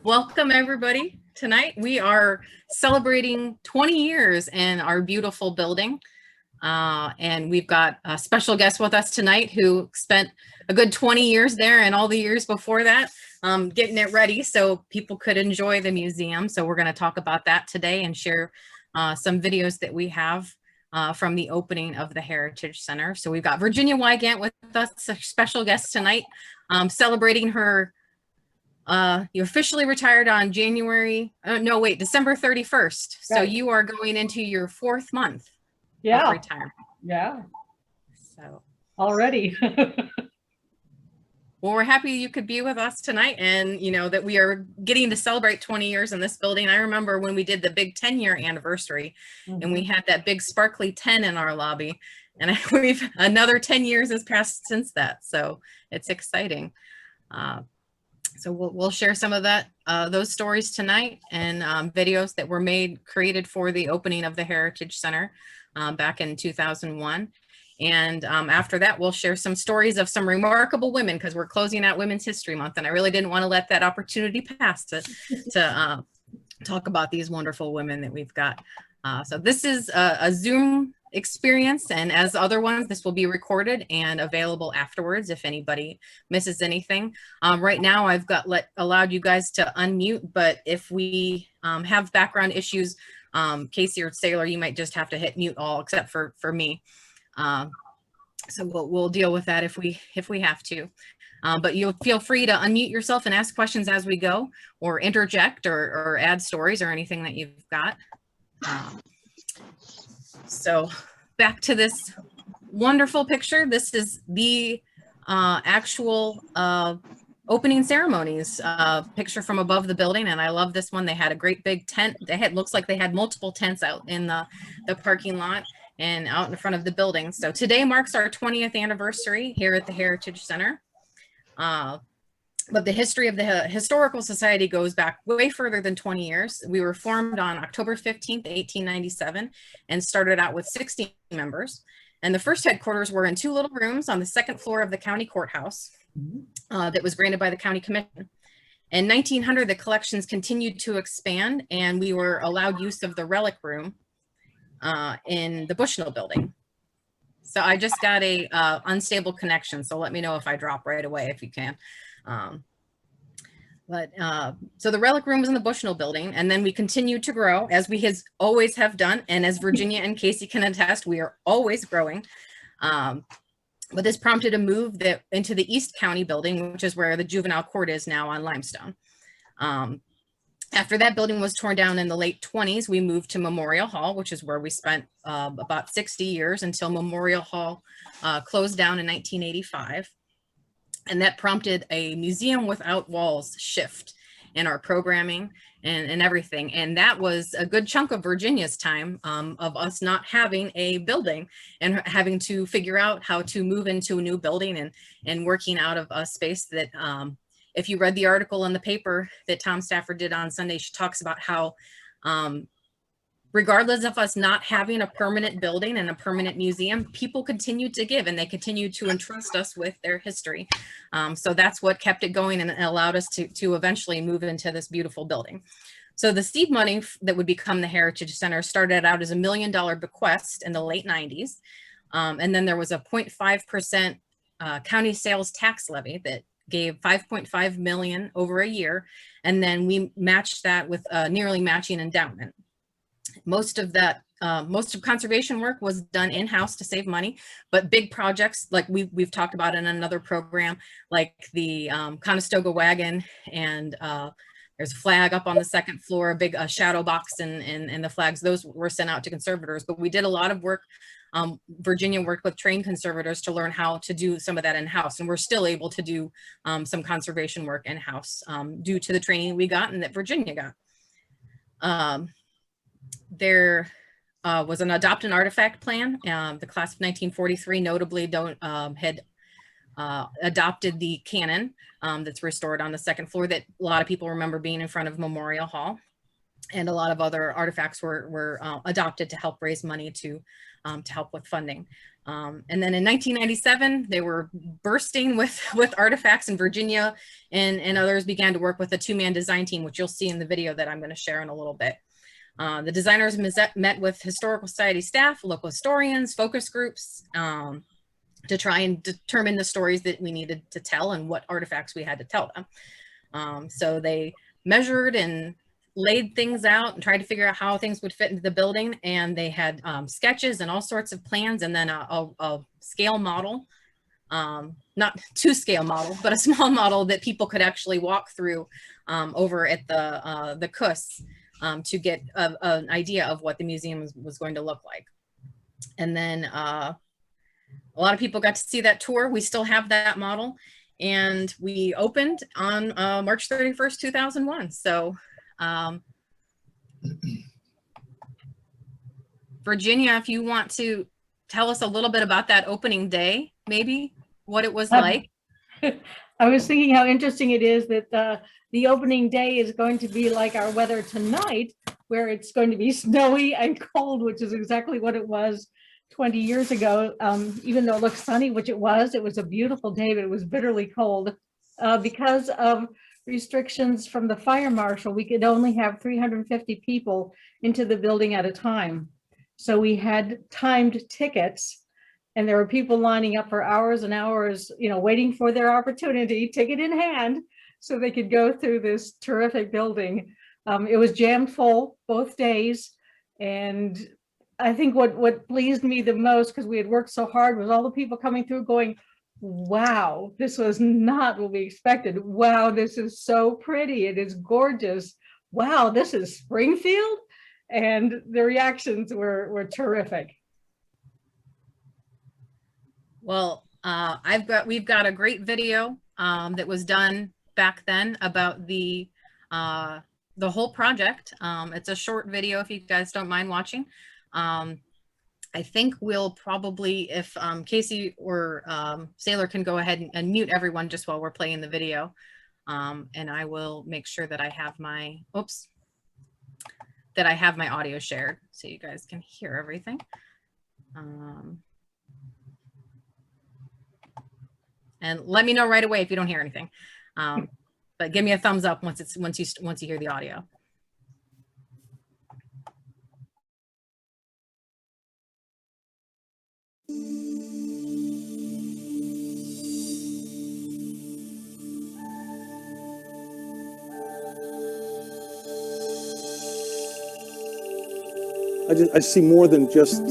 Welcome everybody. Tonight we are celebrating 20 years in our beautiful building. And we've got a special guest with us tonight who spent a good 20 years there and all the years before that getting it ready so people could enjoy the museum. So we're going to talk about that today and share some videos that we have from the opening of the Heritage Center. So we've got Virginia Weigant with us, a special guest tonight, celebrating her you officially retired on December 31st. So Right. you are going into your 4th month of Yeah, retirement. yeah, So, already. well, we're happy you could be with us tonight and, you know, that we are getting to celebrate 20 years in this building. I remember when we did the big 10-year anniversary and we had that big sparkly 10 in our lobby, and we've another 10 years has passed since that. So it's exciting. So we'll share some of those stories tonight and videos that were created for the opening of the Heritage Center back in 2001. And after that, we'll share some stories of some remarkable women because we're closing out Women's History Month, and I really didn't want to let that opportunity pass to talk about these wonderful women that we've got. So this is a Zoom experience, and as other ones, this will be recorded and available afterwards if anybody misses anything. Right now I've allowed you guys to unmute, but if we have background issues, Casey or Sailor, you might just have to hit mute all except for me. So we'll deal with that if we have to. But you'll feel free to unmute yourself and ask questions as we go, or interject or add stories or anything that you've got. So back to this wonderful picture. This is the actual opening ceremonies picture from above the building, and I love this one. They had a great big tent. Looks like they had multiple tents out in the parking lot and out in front of the building. So today marks our 20th anniversary here at the Heritage Center. But the history of the Historical Society goes back way further than 20 years. We were formed on October 15th, 1897, and started out with 60 members. And the first headquarters were in 2 little rooms on the 2nd floor of the county courthouse that was granted by the county commission. In 1900, the collections continued to expand, and we were allowed use of the relic room in the Bushel building. So I just got a unstable connection, so let me know if I drop right away if you can. So the relic room was in the Bushel building, and then we continued to grow as we always have done, and as Virginia and Casey can attest, we are always growing. But this prompted a move into the East County building, which is where the juvenile court is now on Limestone. After that building was torn down in the late 20s, we moved to Memorial Hall, which is where we spent about 60 years until Memorial Hall closed down in 1985. And that prompted a museum without walls shift in our programming and everything. And that was a good chunk of Virginia's time of us not having a building and having to figure out how to move into a new building and working out of a space that, if you read the article in the paper that Tom Stafford did on Sunday, she talks about how regardless of us not having a permanent building and a permanent museum, people continued to give and they continued to entrust us with their history. So that's what kept it going and allowed us to eventually move into this beautiful building. So the seed money that would become the Heritage Center started out as $1 million bequest in the late 90s. And then there was a 0.5% county sales tax levy that gave $5.5 million over a year. And then we matched that with a nearly matching endowment. Most of conservation work was done in-house to save money, but big projects like we've talked about in another program, like the Conestoga wagon, and there's a flag up on the 2nd floor, a big shadow box, and the flags, those were sent out to conservators. But we did a lot of work. Virginia worked with trained conservators to learn how to do some of that in-house, and we're still able to do some conservation work in-house due to the training we got and that Virginia got. There was an adopt an artifact plan. The class of 1943 notably had adopted the cannon that's restored on the 2nd floor that a lot of people remember being in front of Memorial Hall. And a lot of other artifacts were adopted to help raise money to to help with funding. And then in 1997, they were bursting with artifacts in Virginia, and others began to work with a two-man design team, which you'll see in the video that I'm going to share in a little bit. The designers met with Historical Society staff, local historians, focus groups, to try and determine the stories that we needed to tell and what artifacts we had to tell them. So they measured and laid things out and tried to figure out how things would fit into the building. And they had sketches and all sorts of plans, and then a scale model, not to scale model, but a small model that people could actually walk through over at the CUS to get an idea of what the museum was going to look like. And then a lot of people got to see that tour. We still have that model, and we opened on March 31st, 2001. So Virginia, if you want to tell us a little bit about that opening day, maybe what it was like. I was thinking how interesting it is that the opening day is going to be like our weather tonight, where it's going to be snowy and cold, which is exactly what it was 20 years ago. Even though it looks sunny, which it was a beautiful day, but it was bitterly cold because of restrictions from the fire marshal. We could only have 350 people into the building at a time. So we had timed tickets, and there were people lining up for hours and hours, you know, waiting for their opportunity, ticket in hand, so they could go through this terrific building. It was jammed full both days. And I think what pleased me the most, because we had worked so hard, was all the people coming through going, wow, this was not what we expected. Wow, this is so pretty. It is gorgeous. Wow, this is Springfield. And the reactions were terrific. Well, we've got a great video that was done back then about the whole project. It's a short video if you guys don't mind watching. I think we'll probably, if Casey or Sailor can go ahead and mute everyone just while we're playing the video. And I will make sure that I have my, that I have my audio shared so you guys can hear everything. And let me know right away if you don't hear anything. But give me a thumbs up once you hear the audio. I see more than just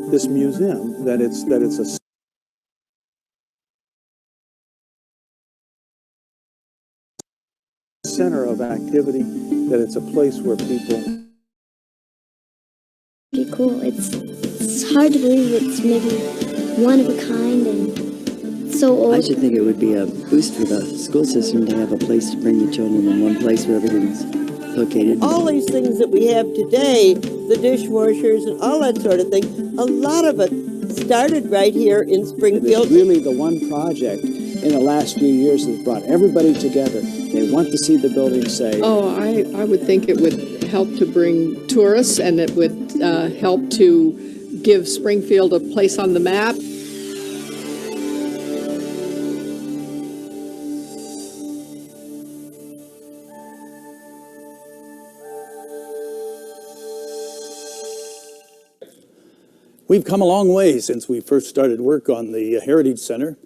this museum, that it's a center of activity, that it's a place where people... Pretty cool. It's hard to believe it's maybe one of a kind and so old. I should think it would be a boost for the school system to have a place to bring the children in one place where everything's located. All these things that we have today, the dishwashers and all that sort of thing, a lot of it started right here in Springfield. It's really the one project in the last few years that's brought everybody together. They want to see the building saved. Oh, I would think it would help to bring tourists, and it would help to give Springfield a place on the map. We've come a long way since we first started work on the Heritage Center.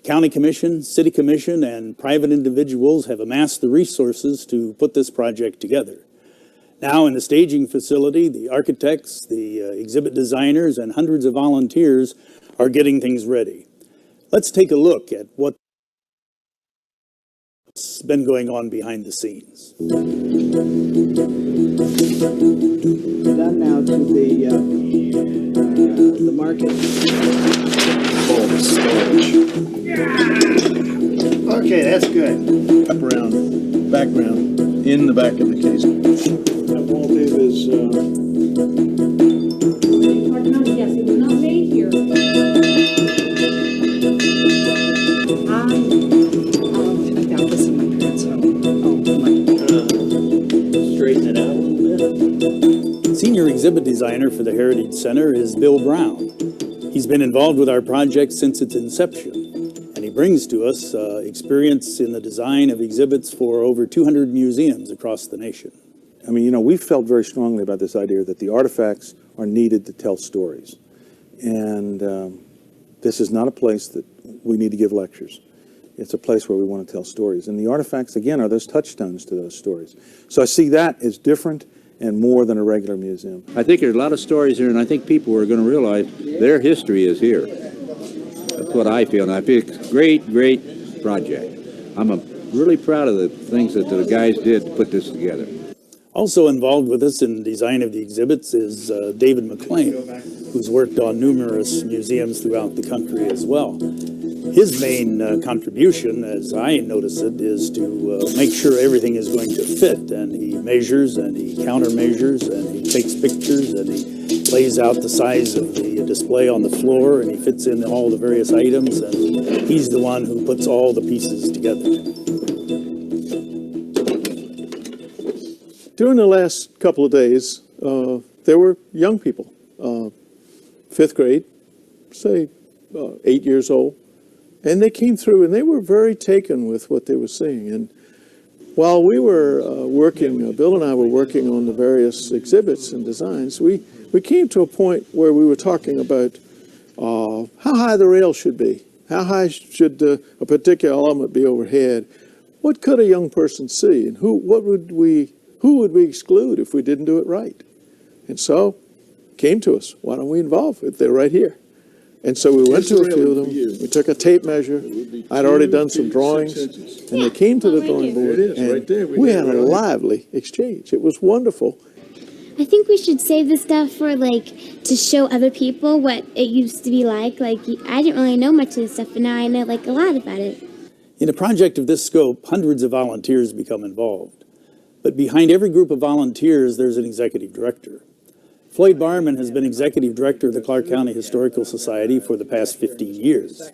County Commission, City Commission, and private individuals have amassed the resources to put this project together. Now in the staging facility, the architects, the exhibit designers, and hundreds of volunteers are getting things ready. Let's take a look at what's been going on behind the scenes. Done now to the market. Okay, that's good. Wraparound background in the back of the case. That wallpaper is... Yes, it was not made here. I found this in my parents' home. Straighten it out a little bit. Senior exhibit designer for the Heritage Center is Bill Brown. He's been involved with our project since its inception, and he brings to us experience in the design of exhibits for over 200 museums across the nation. I mean, you know, we felt very strongly about this idea that the artifacts are needed to tell stories. And this is not a place that we need to give lectures. It's a place where we want to tell stories. And the artifacts, again, are those touchstones to those stories. So I see that as different and more than a regular museum. I think there's a lot of stories here, and I think people are going to realize their history is here. That's what I feel, and I feel it's a great, great project. I'm really proud of the things that the guys did to put this together. Also involved with us in the design of the exhibits is David Mclean, who's worked on numerous museums throughout the country as well. His main contribution, as I notice it, is to make sure everything is going to fit, and he measures and he countermeasures and he takes pictures and he lays out the size of the display on the floor and he fits in all the various items, and he's the one who puts all the pieces together. During the last couple of days, there were young people, 5th grade, say 8 years old, and they came through and they were very taken with what they were seeing. And while we were working, Bill and I were working on the various exhibits and designs, we came to a point where we were talking about how high the rail should be, how high should a particular element be overhead, what could a young person see, and who would we exclude if we didn't do it right? And so it came to us, why don't we involve if they're right here? And so we went to a few of them, we took a tape measure, I'd already done some drawings, and they came to the drawing board, and we had a lively exchange. It was wonderful. I think we should save this stuff for, like, to show other people what it used to be like. Like, I didn't really know much of this stuff, but now I know, like, a lot about it. In a project of this scope, hundreds of volunteers become involved. But behind every group of volunteers, there's an executive director. Floyd Barman has been executive director of the Clark County Historical Society for the past 15 years.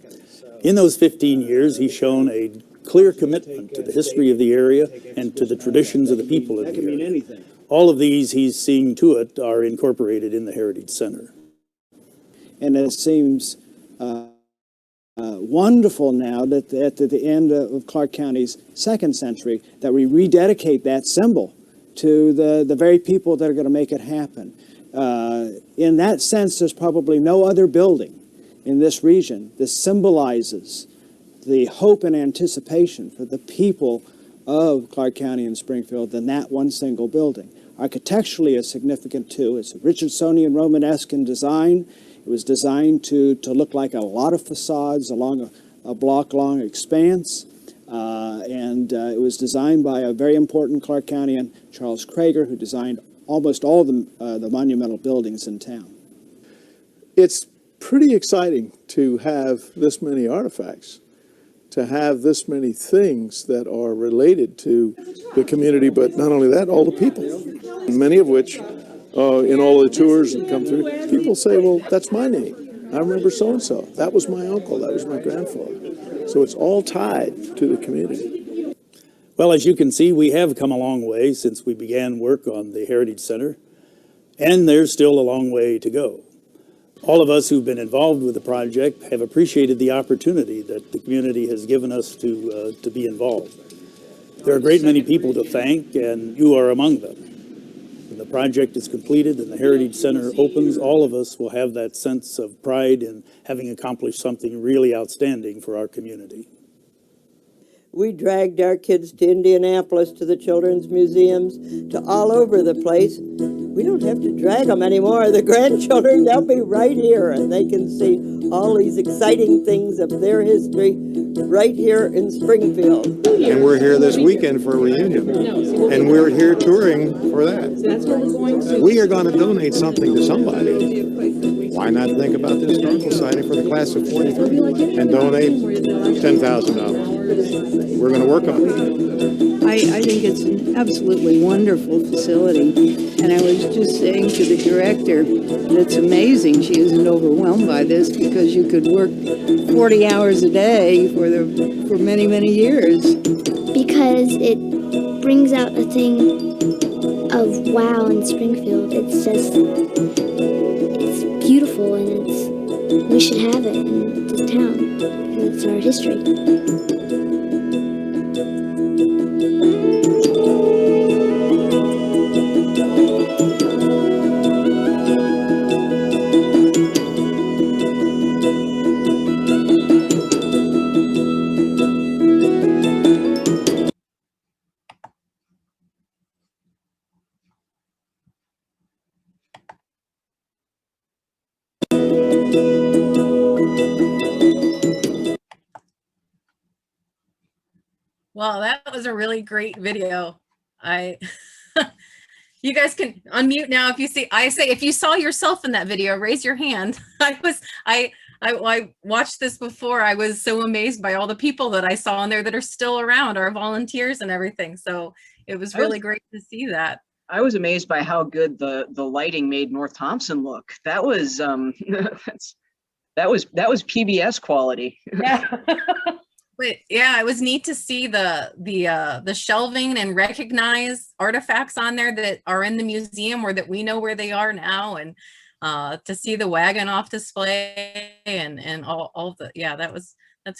In those 15 years, he's shown a clear commitment to the history of the area and to the traditions of the people of the area. All of these, he's seeing to it, are incorporated in the Heritage Center. And it seems wonderful now that at the end of Clark County's 2nd century, that we rededicate that symbol to the very people that are going to make it happen. In that sense, there's probably no other building in this region that symbolizes the hope and anticipation for the people of Clark County and Springfield than that one single building. Architecturally, it's significant too. It's Richardsonian Romanesque in design. It was designed to look like a lot of facades along a block-long expanse. It was designed by a very important Clark Countyan, Charles Krager, who designed almost all the monumental buildings in town. It's pretty exciting to have this many artifacts, to have this many things that are related to the community, but not only that, all the people, many of which in all the tours that come through, people say, well, that's my name. I remember so-and-so. That was my uncle. That was my grandfather. So it's all tied to the community. Well, as you can see, we have come a long way since we began work on the Heritage Center, and there's still a long way to go. All of us who've been involved with the project have appreciated the opportunity that the community has given us to be involved. There are a great many people to thank, and you are among them. When the project is completed and the Heritage Center opens, all of us will have that sense of pride in having accomplished something really outstanding for our community. We dragged our kids to Indianapolis, to the children's museums, to all over the place. We don't have to drag them anymore. The grandchildren, they'll be right here, and they can see all these exciting things of their history right here in Springfield. And we're here this weekend for a reunion, and we're here touring for that. We are going to donate something to somebody. Why not think about the historical society for the class of 43 and donate $10,000? We're going to work on it. I think it's an absolutely wonderful facility, and I was just saying to the director that it's amazing she isn't overwhelmed by this, because you could work 40 hours a day for many, many years. Because it brings out a thing of wow in Springfield. It's just, it's beautiful, and we should have it in this town because it's our history. Well, that was a really great video. You guys can unmute now if you see. I say if you saw yourself in that video, raise your hand. I watched this before. I was so amazed by all the people that I saw in there that are still around, our volunteers and everything. So it was really great to see that. I was amazed by how good the lighting made North Thompson look. That was that was PBS quality. Yeah. But yeah, it was neat to see the shelving and recognize artifacts on there that are in the museum or that we know where they are now, and to see the wagon off display and all the, yeah, that's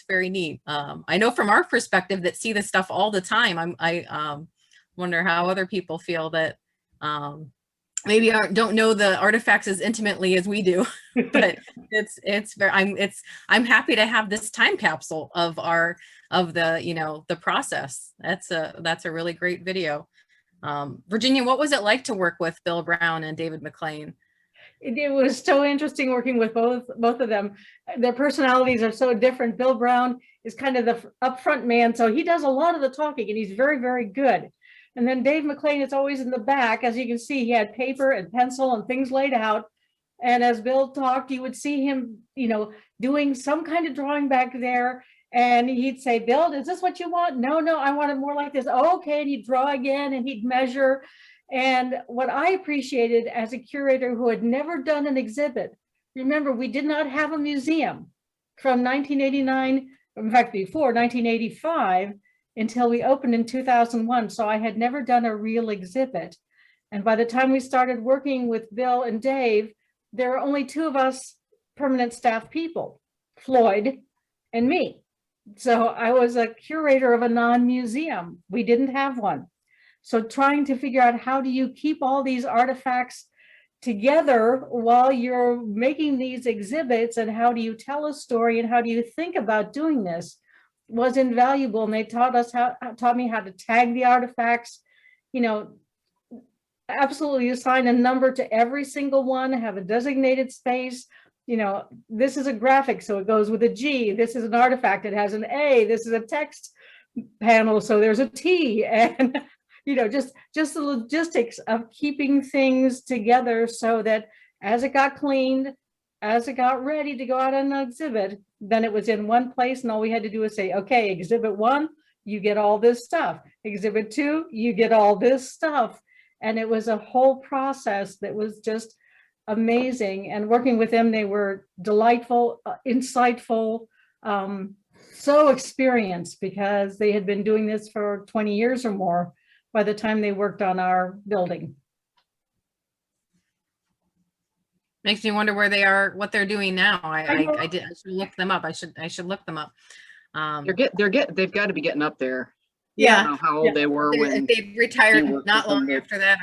very neat. I know from our perspective that see this stuff all the time. I wonder how other people feel that maybe don't know the artifacts as intimately as we do, but I'm happy to have this time capsule of the process. That's a really great video. Virginia, what was it like to work with Bill Brown and David Mclean? It was so interesting working with both of them. Their personalities are so different. Bill Brown is kind of the upfront man, so he does a lot of the talking, and he's very, very good. And then Dave Mclean is always in the back. As you can see, he had paper and pencil and things laid out. And as Bill talked, you would see him, doing some kind of drawing back there. And he'd say, Bill, is this what you want? No, I want it more like this. Oh, okay. And he'd draw again and he'd measure. And what I appreciated as a curator who had never done an exhibit, remember, we did not have a museum from 1989, in fact, before 1985, until we opened in 2001. So I had never done a real exhibit. And by the time we started working with Bill and Dave, there were only two of us permanent staff people, Floyd and me. So I was a curator of a non-museum. We didn't have one. So trying to figure out how do you keep all these artifacts together while you're making these exhibits, and how do you tell a story, and how do you think about doing this, was invaluable. And they taught me how to tag the artifacts, absolutely assign a number to every single one, have a designated space. This is a graphic, so it goes with a G. This is an artifact, it has an A. This is a text panel, so there's a T. And just the logistics of keeping things together so that as it got cleaned, as it got ready to go out on an exhibit, then it was in one place, and all we had to do was say, okay, exhibit 1, you get all this stuff. Exhibit 2, you get all this stuff. And it was a whole process that was just amazing. And working with them, they were delightful, insightful, so experienced, because they had been doing this for 20 years or more by the time they worked on our building. Makes me wonder where they are, what they're doing now. I should look them up. I should look them up. They've got to be getting up there. Yeah. I don't know how old they were when they retired not long after that.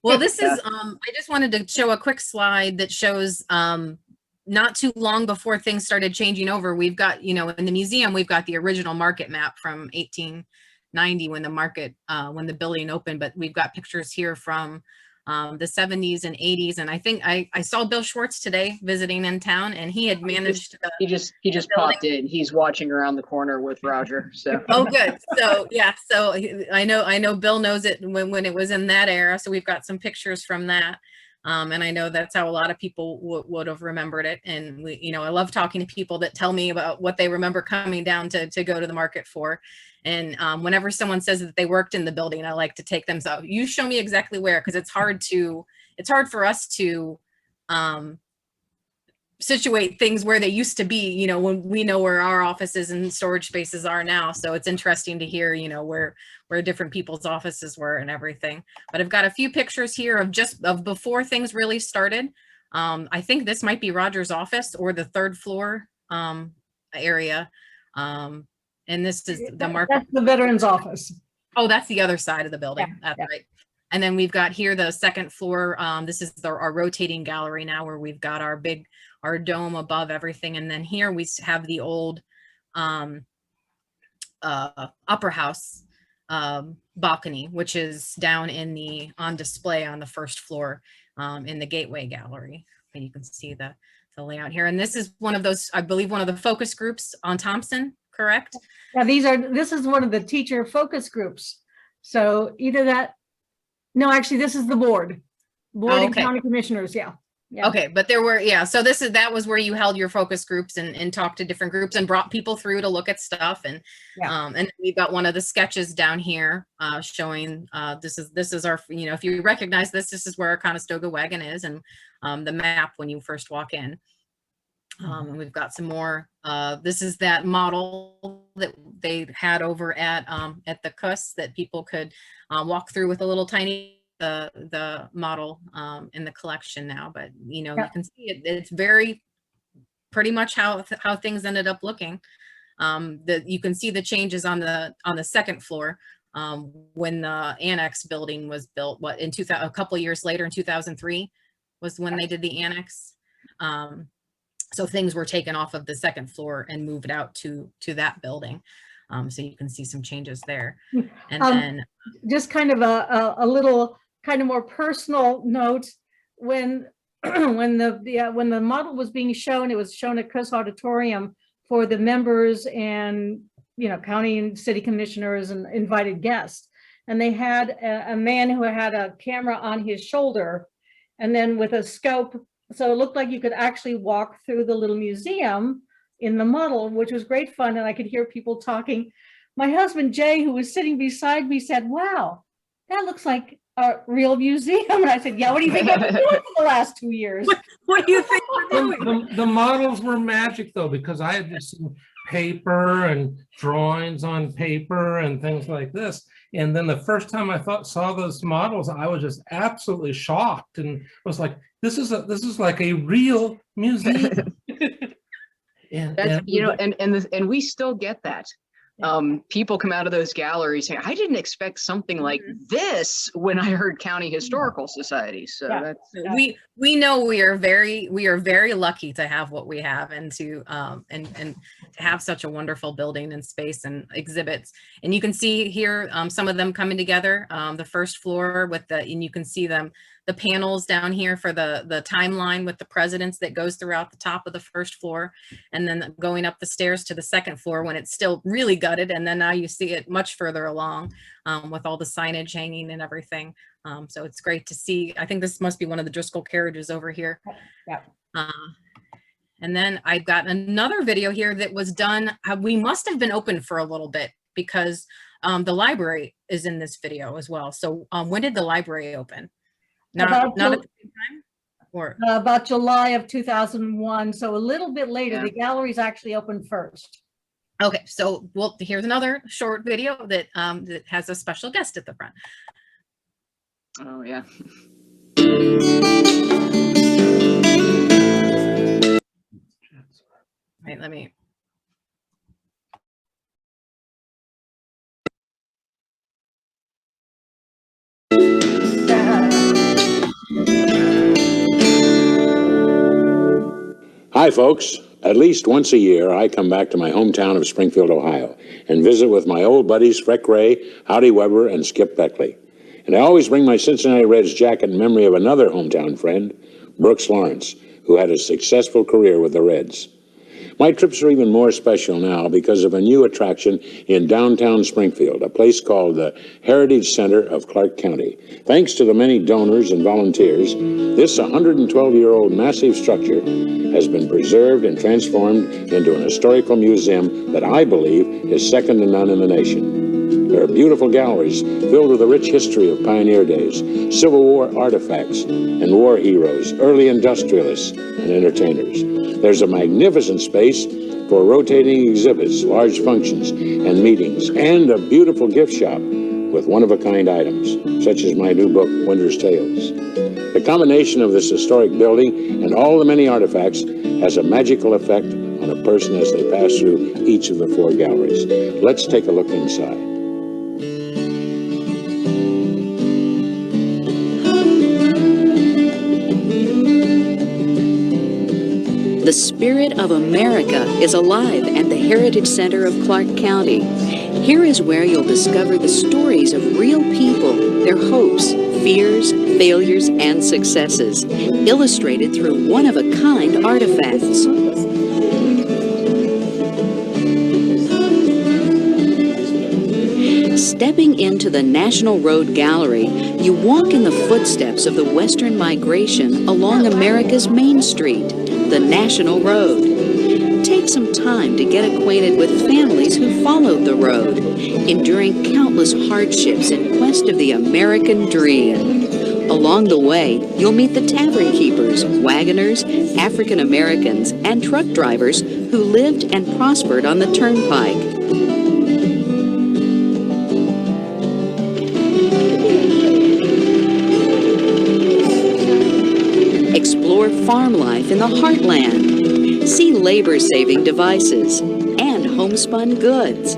Well, this is I just wanted to show a quick slide that shows not too long before things started changing over. We've got, in the museum, we've got the original market map from 1890 when the building opened, but we've got pictures here from the 70s and 80s. And I think I saw Bill Schwartz today visiting in town, and he had managed he just popped in. He's watching around the corner with Roger. So oh, good. So yeah, so I know Bill knows it when it was in that era. So we've got some pictures from that. And I know that's how a lot of people would have remembered it. And I love talking to people that tell me about what they remember coming down to go to the market for. And whenever someone says that they worked in the building, I like to take them. So you show me exactly where, because it's hard for us to situate things where they used to be, you know, when we know where our offices and storage spaces are now. So it's interesting to hear, you know, where different people's offices were and everything. But I've got a few pictures here of before things really started. I think this might be Roger's office or the third floor area. And this is That's the veterans office. Oh, that's the other side of the building. Yeah, That's yeah. right. And then we've got here the second floor. This is our rotating gallery now, where we've got our dome above everything. And then here we have the old upper house balcony, which is down on display on the first floor in the gateway gallery. And you can see the layout here. And this is one of those, I believe, one of the focus groups on Thompson, correct? Yeah, this is one of the teacher focus groups. So either that, no, actually, this is the board and county commissioners. Yeah. Yeah. Okay, but there were, yeah, so that was where you held your focus groups and talked to different groups and brought people through to look at stuff. And and we've got one of the sketches down here showing this is our, you know, if you recognize this is where our Conestoga wagon is, and the map when you first walk in. And we've got some more. This is that model that they had over at the CUS that people could walk through with a little tiny the model in the collection now. But you know, you can see it's very pretty much how things ended up looking. You can see the changes on the second floor when the annex building was built. What, in a couple of years later, in 2003 was when they did the annex. So things were taken off of the second floor and moved out to that building. So you can see some changes there. And then just kind of a little kind of more personal note, when when the model was being shown, it was shown at CUS Auditorium for the members and, you know, county and city commissioners and invited guests. And they had a man who had a camera on his shoulder, and then with a scope. So it looked like you could actually walk through the little museum in the model, which was great fun. And I could hear people talking. My husband, Jay, who was sitting beside me, said, "Wow, that looks like a real museum." And I said, "Yeah, what do you think I've been doing for the last 2 years?" What do you think we're doing? The models were magic, though, because I had just seen paper and drawings on paper and things like this. And then the first time I saw those models, I was just absolutely shocked and was like, this is like a real museum. and we still get that. People come out of those galleries saying, "I didn't expect something like this when I heard County Historical Society." So that's we know we are very lucky to have what we have, and to have such a wonderful building and space and exhibits. And you can see here some of them coming together. The first floor and you can see the panels down here for the timeline with the presidents that goes throughout the top of the first floor, and then going up the stairs to the second floor when it's still really gutted. And then now you see it much further along with all the signage hanging and everything. So it's great to see. I think this must be one of the Driscoll carriages over here. Yeah. And then I've got another video here that was done. We must have been open for a little bit because the library is in this video as well. So when did the library open? Not at the same time? Or about July of 2001. So a little bit later. Yeah. The galleries actually opened first. Okay, so here's another short video that that has a special guest at the front. Oh yeah. Right, let me. Hi, folks. At least once a year, I come back to my hometown of Springfield, Ohio, and visit with my old buddies Freck Ray, Howdy Weber, and Skip Beckley. And I always bring my Cincinnati Reds jacket in memory of another hometown friend, Brooks Lawrence, who had a successful career with the Reds. My trips are even more special now because of a new attraction in downtown Springfield, a place called the Heritage Center of Clark County. Thanks to the many donors and volunteers, this 112-year-old massive structure has been preserved and transformed into an historical museum that I believe is second to none in the nation. There are beautiful galleries filled with the rich history of pioneer days, Civil War artifacts, and war heroes, early industrialists, and entertainers. There's a magnificent space for rotating exhibits, large functions, and meetings, and a beautiful gift shop with one-of-a-kind items, such as my new book, Winter's Tales. The combination of this historic building and all the many artifacts has a magical effect on a person as they pass through each of the 4 galleries. Let's take a look inside. The spirit of America is alive at the Heritage Center of Clark County. Here is where you'll discover the stories of real people, their hopes, fears, failures, and successes, illustrated through one-of-a-kind artifacts. Stepping into the National Road Gallery, you walk in the footsteps of the Western migration along America's Main Street, the National Road. Take some time to get acquainted with families who followed the road, enduring countless hardships in quest of the American dream. Along the way, you'll meet the tavern keepers, wagoners, African Americans, and truck drivers who lived and prospered on the turnpike. Explore farm life in the heartland. See labor-saving devices and homespun goods.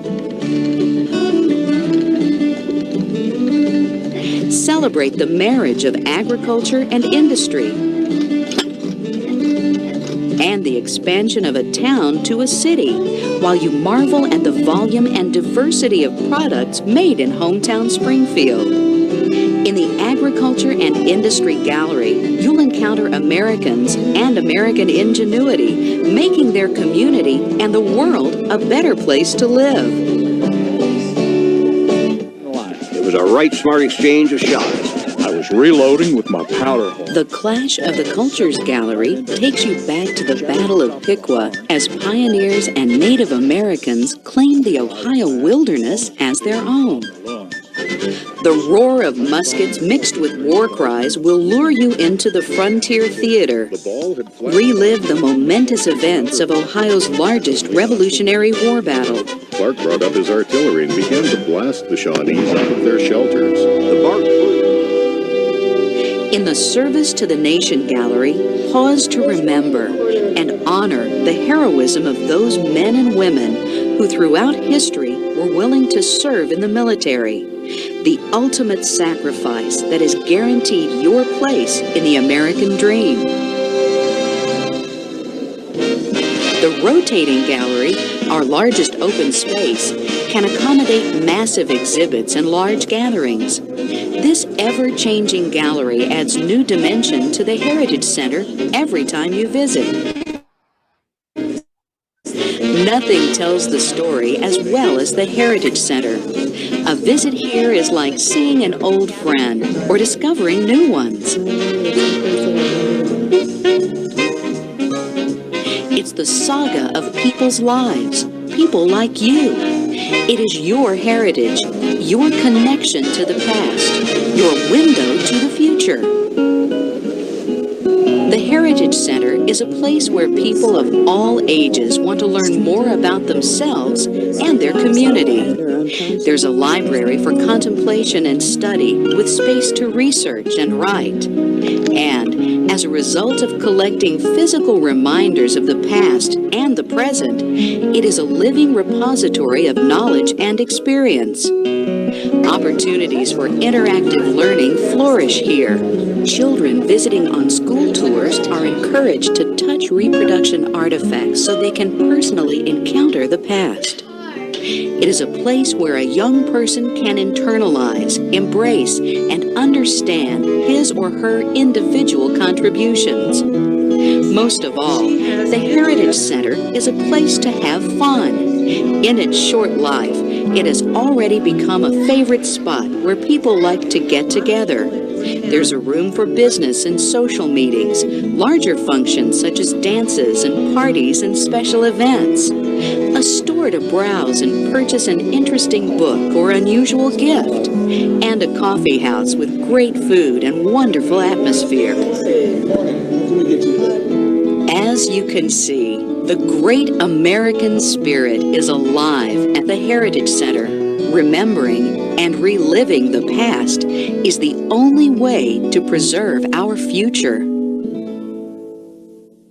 Celebrate the marriage of agriculture and industry and the expansion of a town to a city, while you marvel at the volume and diversity of products made in hometown Springfield. In the Agriculture and Industry Gallery, you'll encounter Americans and American ingenuity, making their community and the world a better place to live. It was a right smart exchange of shots. I was reloading with my powder horn. The Clash of the Cultures Gallery takes you back to the Battle of Piqua as pioneers and Native Americans claimed the Ohio wilderness as their own. The roar of muskets mixed with war cries will lure you into the Frontier Theater. Relive the momentous events of Ohio's largest Revolutionary War battle. Clark brought up his artillery and began to blast the Shawnees out of their shelters. The bark flew. In the Service to the Nation Gallery, pause to remember and honor the heroism of those men and women who throughout history were willing to serve in the military. The ultimate sacrifice that has guaranteed your place in the American dream. The rotating gallery, our largest open space, can accommodate massive exhibits and large gatherings. This ever-changing gallery adds new dimension to the Heritage Center every time you visit. Nothing tells the story as well as the Heritage Center. A visit here is like seeing an old friend or discovering new ones. It's the saga of people's lives, people like you. It is your heritage, your connection to the past, your window to the future. The Heritage Center is a place where people of all ages want to learn more about themselves and their community. There's a library for contemplation and study with space to research and write. And as a result of collecting physical reminders of the past and the present, it is a living repository of knowledge and experience. Opportunities for interactive learning flourish here. Children visiting on school tours are encouraged to touch reproduction artifacts so they can personally encounter the past. It is a place where a young person can internalize, embrace, and understand his or her individual contributions. Most of all, the Heritage Center is a place to have fun. In its short life, it has already become a favorite spot where people like to get together. There's a room for business and social meetings, larger functions such as dances and parties and special events, a store to browse and purchase an interesting book or unusual gift, and a coffee house with great food and wonderful atmosphere. As you can see, the great American spirit is alive at the Heritage Center. Remembering and reliving the past is the only way to preserve our future.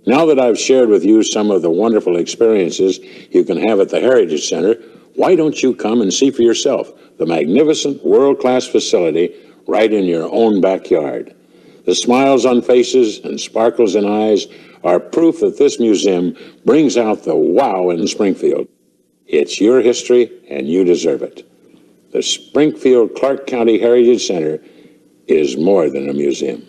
Now that I've shared with you some of the wonderful experiences you can have at the Heritage Center, why don't you come and see for yourself the magnificent world-class facility right in your own backyard? The smiles on faces and sparkles in eyes are proof that this museum brings out the wow in Springfield. It's your history and you deserve it. The Springfield-Clark County Heritage Center is more than a museum.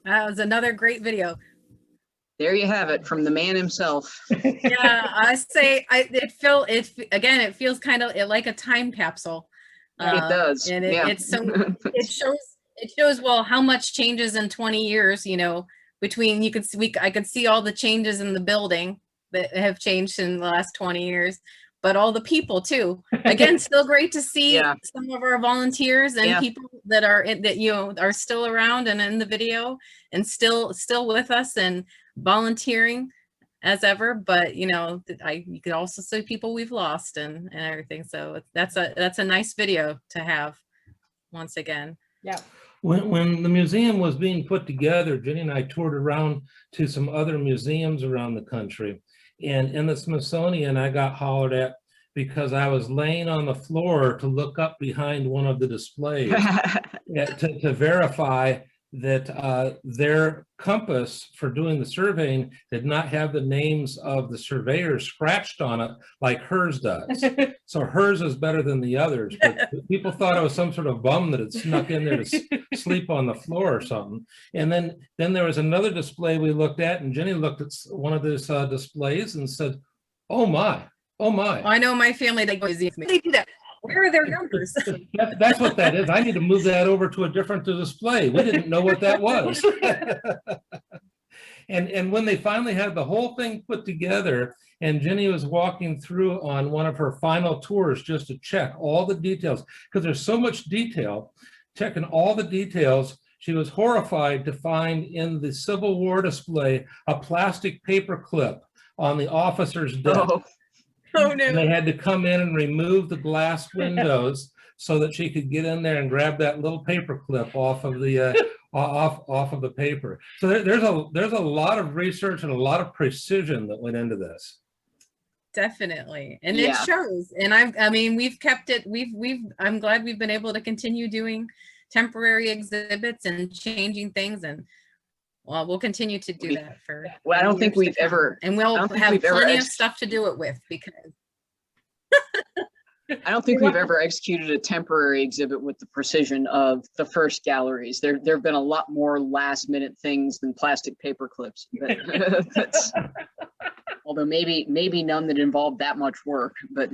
That was another great video. There you have it from the man himself. Yeah, I say it feels kind of like a time capsule. It does. And yeah. it's so it shows well how much changes in 20 years, you know, between I could see all the changes in the building that have changed in the last 20 years, but all the people too. Again, still great to see some of our volunteers and people that are are still around and in the video and still with us and volunteering as ever. But you could also see people we've lost and everything. So that's a nice video to have once again. Yeah. When the museum was being put together, Jenny and I toured around to some other museums around the country. And in the Smithsonian, I got hollered at because I was laying on the floor to look up behind one of the displays to verify that their compass for doing the surveying did not have the names of the surveyors scratched on it like hers does. So hers is better than the others, but people thought I was some sort of bum that had snuck in there to sleep on the floor or something. And then there was another display we looked at, and Jenny looked at one of those displays and said, "Oh my, oh my." I know my family, they do that. Where are their numbers? That's what that is. I need to move that over to a different display. We didn't know what that was. And when they finally had the whole thing put together, and Jenny was walking through on one of her final tours just to check all the details, because there's so much detail, checking all the details, she was horrified to find in the Civil War display a plastic paper clip on the officer's desk. Oh, no. And they had to come in and remove the glass windows so that she could get in there and grab that little paper clip off of the off of the paper. So there's a lot of research and a lot of precision that went into this. Definitely, and it shows. And I mean, we've kept it. I'm glad we've been able to continue doing temporary exhibits and changing things, and well, we'll continue to do that for. Well, I don't think we've ever, and we'll have plenty of stuff to do it with because. I don't think we've ever executed a temporary exhibit with the precision of the first galleries. There have been a lot more last-minute things than plastic paper clips. That's, although maybe none that involved that much work, but.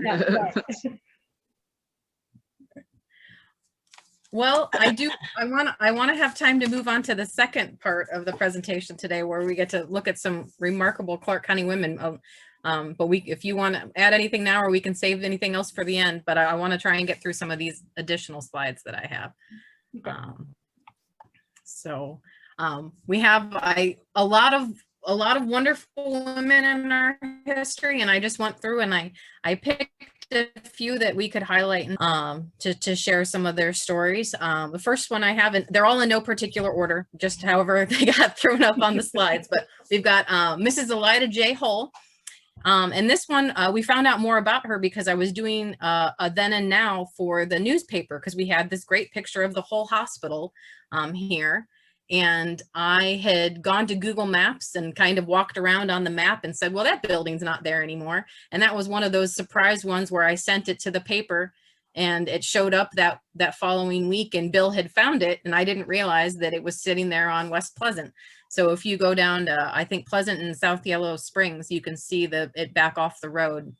Well, I want to have time to move on to the second part of the presentation today, where we get to look at some remarkable Clark County women. But if you want to add anything now, or we can save anything else for the end, but I want to try and get through some of these additional slides that I have. We have a lot of wonderful women in our history, and I just went through and I picked a few that we could highlight to share some of their stories. The first one I have, and they're all in no particular order, just however they got thrown up on the slides, but we've got Mrs. Elida J Hull. And this one, we found out more about her because I was doing a then and now for the newspaper, because we had this great picture of the whole hospital here. And I had gone to Google Maps and kind of walked around on the map and said, well, that building's not there anymore. And that was one of those surprise ones where I sent it to the paper and it showed up that following week, and Bill had found it, and I didn't realize that it was sitting there on West Pleasant. So if you go down to, I think, Pleasant and South Yellow Springs, you can see it back off the road.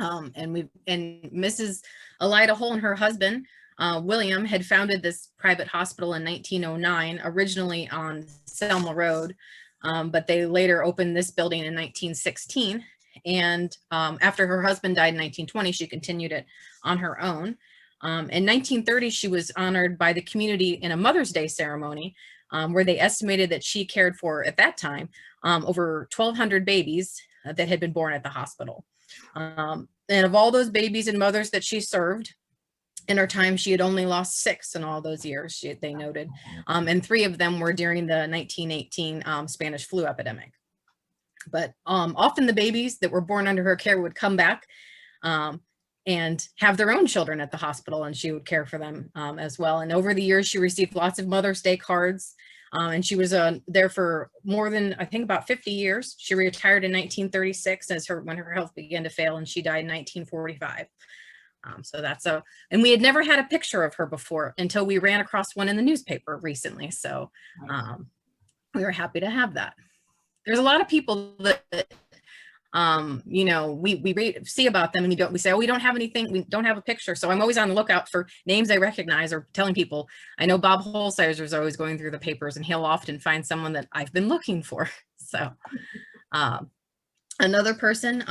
And Mrs. Elida Hull and her husband, William, had founded this private hospital in 1909, originally on Selma Road, but they later opened this building in 1916. And after her husband died in 1920, she continued it on her own. In 1930, she was honored by the community in a Mother's Day ceremony, where they estimated that she cared for, at that time, over 1,200 babies that had been born at the hospital. And of all those babies and mothers that she served in her time, she had only lost 6 in all those years, they noted. And 3 of them were during the 1918 Spanish flu epidemic. But often the babies that were born under her care would come back and have their own children at the hospital, and she would care for them as well. And over the years, she received lots of Mother's Day cards, and she was there for more than, I think, about 50 years. She retired in 1936 when her health began to fail, and she died in 1945. So and we had never had a picture of her before until we ran across one in the newspaper recently. So we were happy to have that. There's a lot of people that we see about them, and we say, oh, we don't have anything, we don't have a picture. So I'm always on the lookout for names I recognize, or telling people. I know Bob Holsizer is always going through the papers, and he'll often find someone that I've been looking for. So another person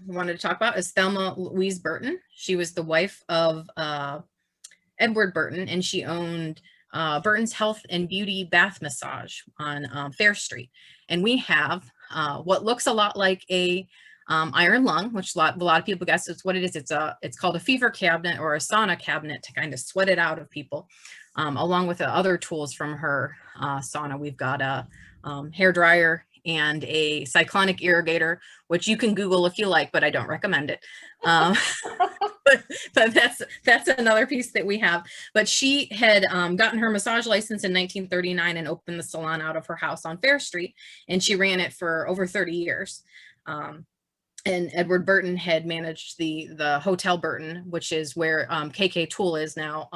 we wanted to talk about is Thelma Louise Burton. She was the wife of Edward Burton, and she owned Burton's Health and Beauty Bath Massage on Fair Street. And we have what looks a lot like a iron lung, which a lot of people guess it's what it is. It's called a fever cabinet or a sauna cabinet to kind of sweat it out of people. Along with the other tools from her sauna, we've got a hair dryer and a cyclonic irrigator, which you can Google if you like, but I don't recommend it. But that's another piece that we have. But she had gotten her massage license in 1939 and opened the salon out of her house on Fair Street, and she ran it for over 30 years. And Edward Burton had managed the Hotel Burton, which is where KK Tool is now,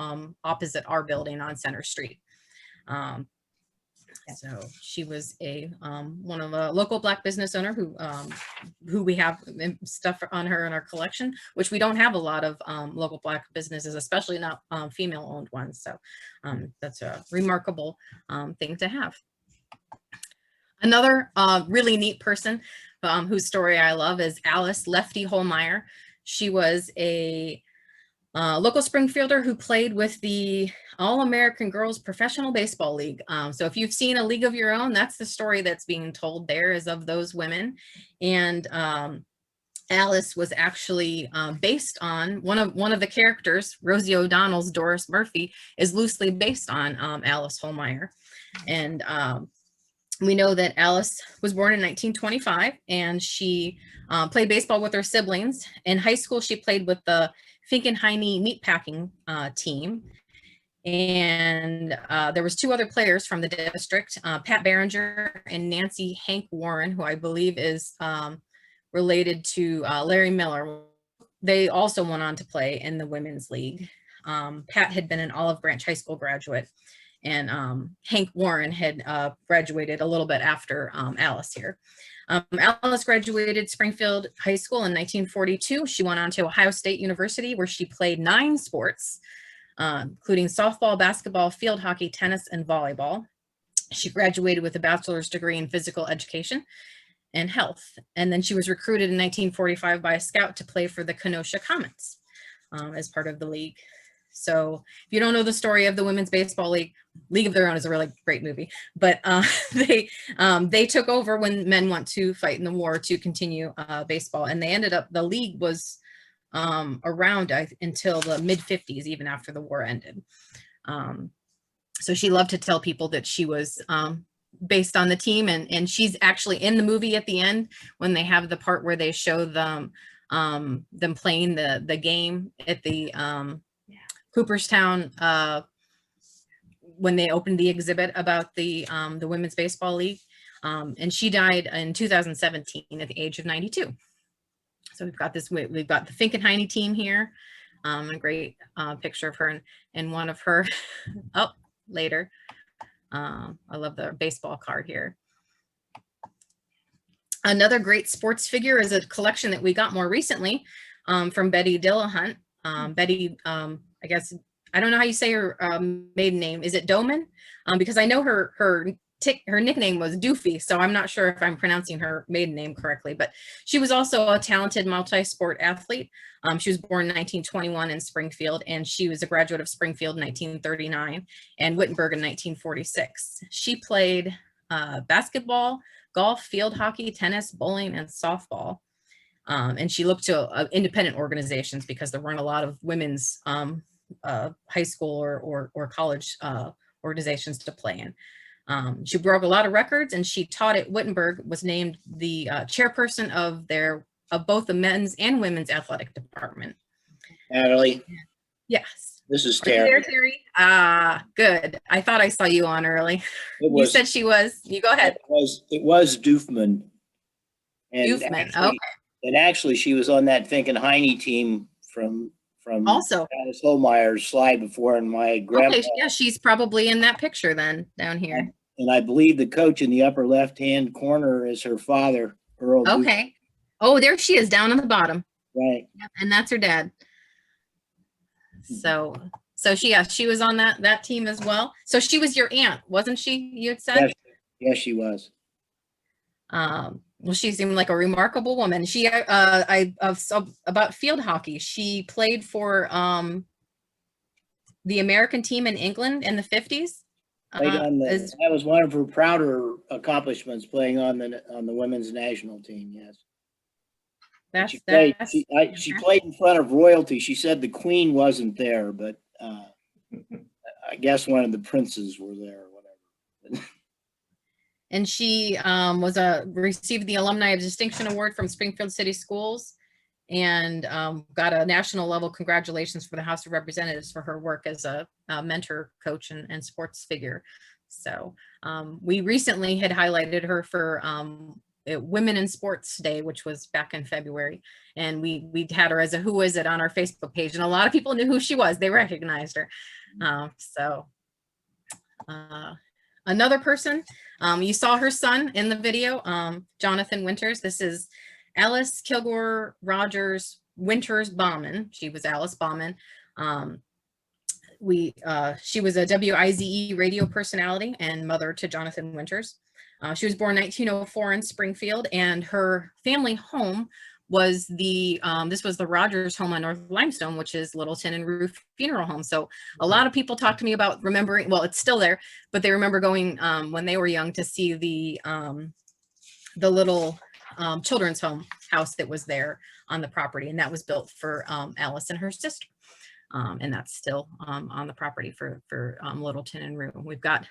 opposite our building on Center Street. So she was one of the local Black business owner who we have stuff on her in our collection, which we don't have a lot of local Black businesses, especially not female-owned ones. So that's a remarkable thing to have. Another really neat person whose story I love is Alice Lefty Holmeir. She was a local Springfielder who played with the All-American Girls Professional Baseball League. So if you've seen A League of Your Own, that's the story that's being told there, is of those women. And Alice was actually based on one of the characters. Rosie O'Donnell's Doris Murphy is loosely based on Alice Holmeir. And we know that Alice was born in 1925, and she played baseball with her siblings. In high school, she played with the Finkenheim meatpacking team. And there was 2 other players from the district, Pat Behringer and Nancy Hank Warren, who I believe is related to Larry Miller. They also went on to play in the Women's League. Pat had been an Olive Branch High School graduate, and Hank Warren had graduated a little bit after Alice here. Alice graduated Springfield High School in 1942. She went on to Ohio State University, where she played 9 sports, including softball, basketball, field hockey, tennis, and volleyball. She graduated with a bachelor's degree in physical education and health. And then she was recruited in 1945 by a scout to play for the Kenosha Comets as part of the league. So if you don't know the story of the Women's Baseball League, League of Their Own is a really great movie, but they took over when men went to fight in the war to continue baseball, and they ended up, the league was around until the mid-50s, even after the war ended. So she loved to tell people that she was based on the team, and she's actually in the movie at the end when they have the part where they show them playing the game at the Cooperstown, when they opened the exhibit about the Women's Baseball League, and she died in 2017 at the age of 92. So we've got the Finkenheim team here. A great picture of her and one of her, oh, later. I love the baseball card here. Another great sports figure is a collection that we got more recently from Betty Dillahunt. Betty, I guess, I don't know how you say her maiden name. Is it Doman? Because I know her nickname was Doofy, so I'm not sure if I'm pronouncing her maiden name correctly, but she was also a talented multi-sport athlete. She was born in 1921 in Springfield, and she was a graduate of Springfield in 1939 and Wittenberg in 1946. She played basketball, golf, field hockey, tennis, bowling, and softball. And she looked to independent organizations because there weren't a lot of women's high school or college organizations to play in. She broke a lot of records, and she taught at Wittenberg, was named the chairperson of both the men's and women's athletic department. Natalie? Yes. This is Are you Terry. there, Terry? Good. I thought I saw you on early. You said she was. You go ahead. It was Doofman. Doofman, actually, okay. And actually, she was on that Fink and Heine team from Also Alice Holmeir's slide before, and my grandpa. Okay, yeah, she's probably in that picture then down here. And I believe the coach in the upper left-hand corner is her father, Earl. Okay. Oh, there she is down on the bottom. Right. Yep, and that's her dad. So she was on that team as well. So she was your aunt, wasn't she? You had said. Yes, she was. Well, she seemed like a remarkable woman. She, about field hockey. She played for the American team in England in the 50s. That was one of her prouder accomplishments, playing on the women's national team. Yes. She played in front of royalty. She said the Queen wasn't there, but I guess one of the princes were there or whatever. And she received the Alumni of Distinction Award from Springfield City Schools, and got a national level congratulations for the House of Representatives for her work as a mentor, coach, and sports figure. So we recently had highlighted her for Women in Sports Day, which was back in February, and we had her as a Who Is It on our Facebook page, and a lot of people knew who she was. They recognized her. Another person, you saw her son in the video, Jonathan Winters. This is Alice Kilgore Rogers Winters Bauman. She was Alice Bauman. She was a WIZE radio personality and mother to Jonathan Winters. She was born 1904 in Springfield, and her family home was this was the Rogers home on North Limestone, which is Littleton and Ruth Funeral Home. So a lot of people talk to me about remembering, well, it's still there, but they remember going when they were young to see the little children's house that was there on the property, and that was built for Alice and her sister. And that's still on the property for Littleton and Rue. We've got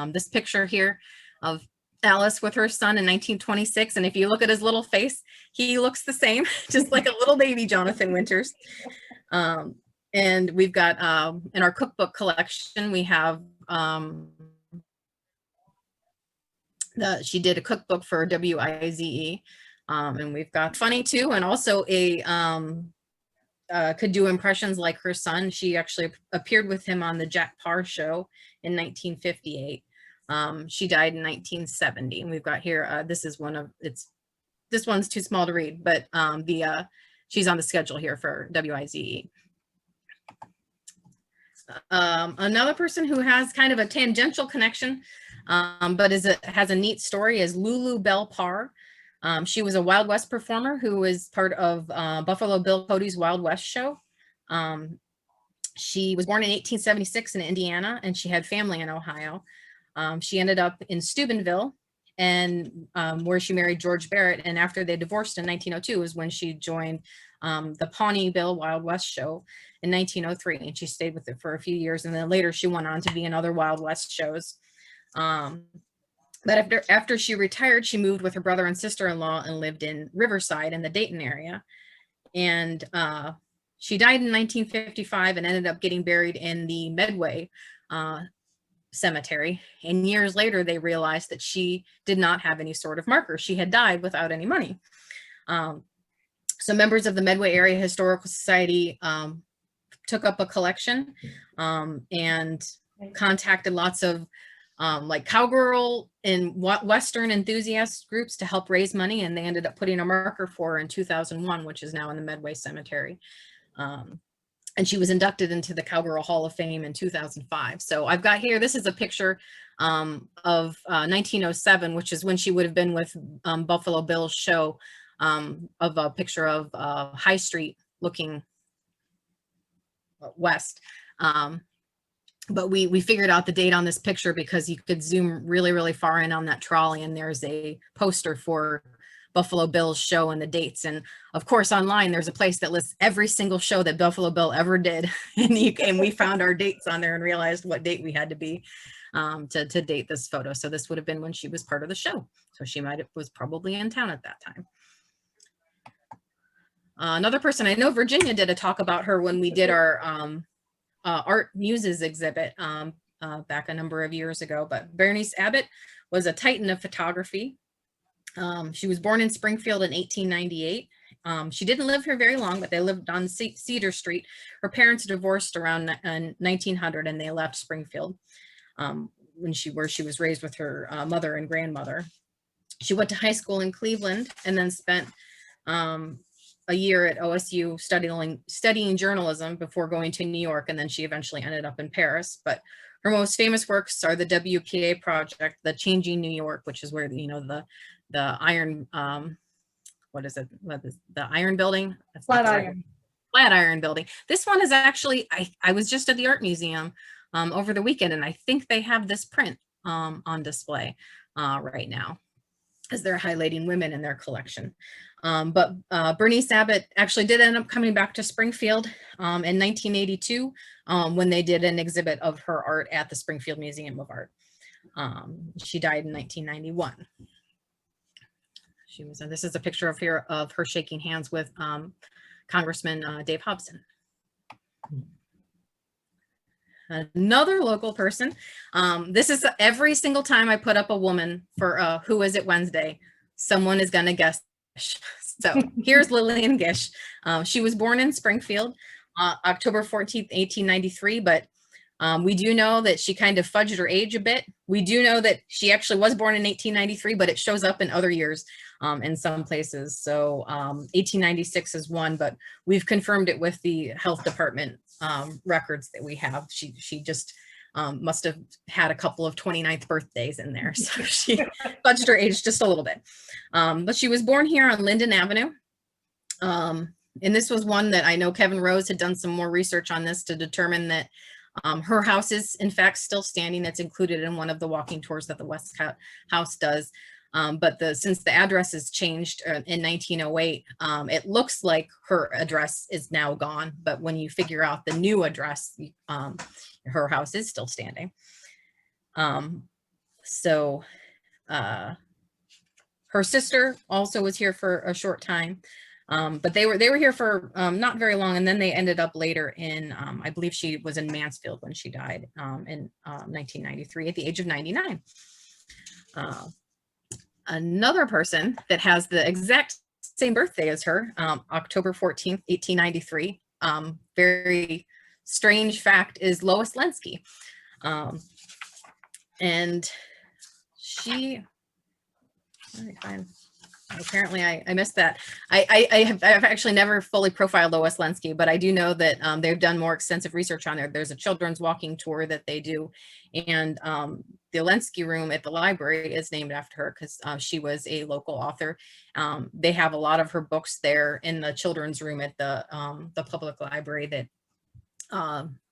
this picture here of Alice with her son in 1926, and if you look at his little face, he looks the same, just like a little baby Jonathan Winters. And we've got in our cookbook collection, we have she did a cookbook for WIZE, and we've got Funny too, and also could do impressions like her son. She actually appeared with him on the Jack Parr show in 1958. She died in 1970, and we've got here, this one's too small to read, but she's on the schedule here for WIZE. Another person who has kind of a tangential connection, but has a neat story, is Lulu Belle Parr. She was a Wild West performer who was part of Buffalo Bill Cody's Wild West show. She was born in 1876 in Indiana, and she had family in Ohio. She ended up in Steubenville, and where she married George Barrett, and after they divorced in 1902 was when she joined the Pawnee Bill Wild West show in 1903, and she stayed with it for a few years, and then later she went on to be in other Wild West shows. But after she retired, she moved with her brother and sister-in-law and lived in Riverside in the Dayton area. And she died in 1955 and ended up getting buried in the Medway cemetery. And years later, they realized that she did not have any sort of marker. She had died without any money. So members of the Medway Area Historical Society took up a collection and contacted lots of like cowgirl and Western enthusiast groups to help raise money, and they ended up putting a marker for her in 2001, which is now in the Medway Cemetery. And she was inducted into the Cowgirl Hall of Fame in 2005. So I've got here, this is a picture of 1907, which is when she would have been with Buffalo Bill's show, of a picture of High Street looking west. But we figured out the date on this picture because you could zoom really, really far in on that trolley, and there's a poster for Buffalo Bill's show and the dates. And of course, online, there's a place that lists every single show that Buffalo Bill ever did. And we found our dates on there and realized what date we had to be to date this photo. So this would have been when she was part of the show. So she was probably in town at that time. Another person, I know Virginia did a talk about her when we did our Art Muses exhibit back a number of years ago, but Bernice Abbott was a titan of photography. She was born in Springfield in 1898. She didn't live here very long, but they lived on Cedar Street. Her parents divorced around 1900 and they left Springfield where she was raised with her mother and grandmother. She went to high school in Cleveland and then spent a year at OSU studying journalism before going to New York, and then she eventually ended up in Paris. But her most famous works are the WPA project, the Changing New York, which is where the iron, the iron building? Flatiron building. This one is actually, I was just at the art museum over the weekend, and I think they have this print on display right now, as they're highlighting women in their collection. But Bernice Abbott actually did end up coming back to Springfield in 1982 when they did an exhibit of her art at the Springfield Museum of Art. She died in 1991. This is a picture of her shaking hands with Congressman Dave Hobson. Another local person. This is every single time I put up a woman for Who Is It Wednesday, someone is gonna guess. So here's Lillian Gish. She was born in Springfield, October 14th, 1893, but we do know that she kind of fudged her age a bit. We do know that she actually was born in 1893, but it shows up in other years in some places. So 1896 is one, but we've confirmed it with the health department records that we have. She just must have had a couple of 29th birthdays in there. So she fudged her age just a little bit. But she was born here on Linden Avenue. And this was one that I know Kevin Rose had done some more research on this to determine that her house is in fact still standing. That's included in one of the walking tours that the West House does. But since the address has changed in 1908, it looks like her address is now gone. But when you figure out the new address, her house is still standing. Her sister also was here for a short time, but they were here for not very long, and then they ended up later in, I believe she was in Mansfield when she died in 1993 at the age of 99. Another person that has the exact same birthday as her, October 14th, 1893. Very strange fact is Lois Lenski. And she, apparently I missed that. I've actually never fully profiled Lois Lenski, but I do know that they've done more extensive research on her. There's a children's walking tour that they do, and the Lenski room at the library is named after her because she was a local author. They have a lot of her books there in the children's room at the public library that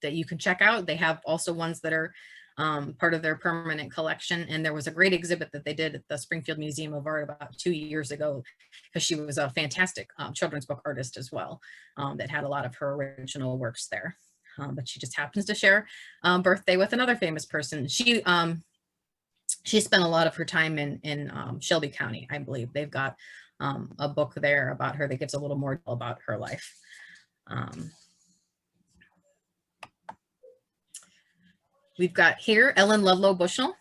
you can check out. They have also ones that are part of their permanent collection. And there was a great exhibit that they did at the Springfield Museum of Art about 2 years ago, because she was a fantastic children's book artist as well, that had a lot of her original works there. But she just happens to share birthday with another famous person. She spent a lot of her time in Shelby County, I believe. They've got a book there about her that gives a little more about her life. We've got here Ellen Ludlow Bushel.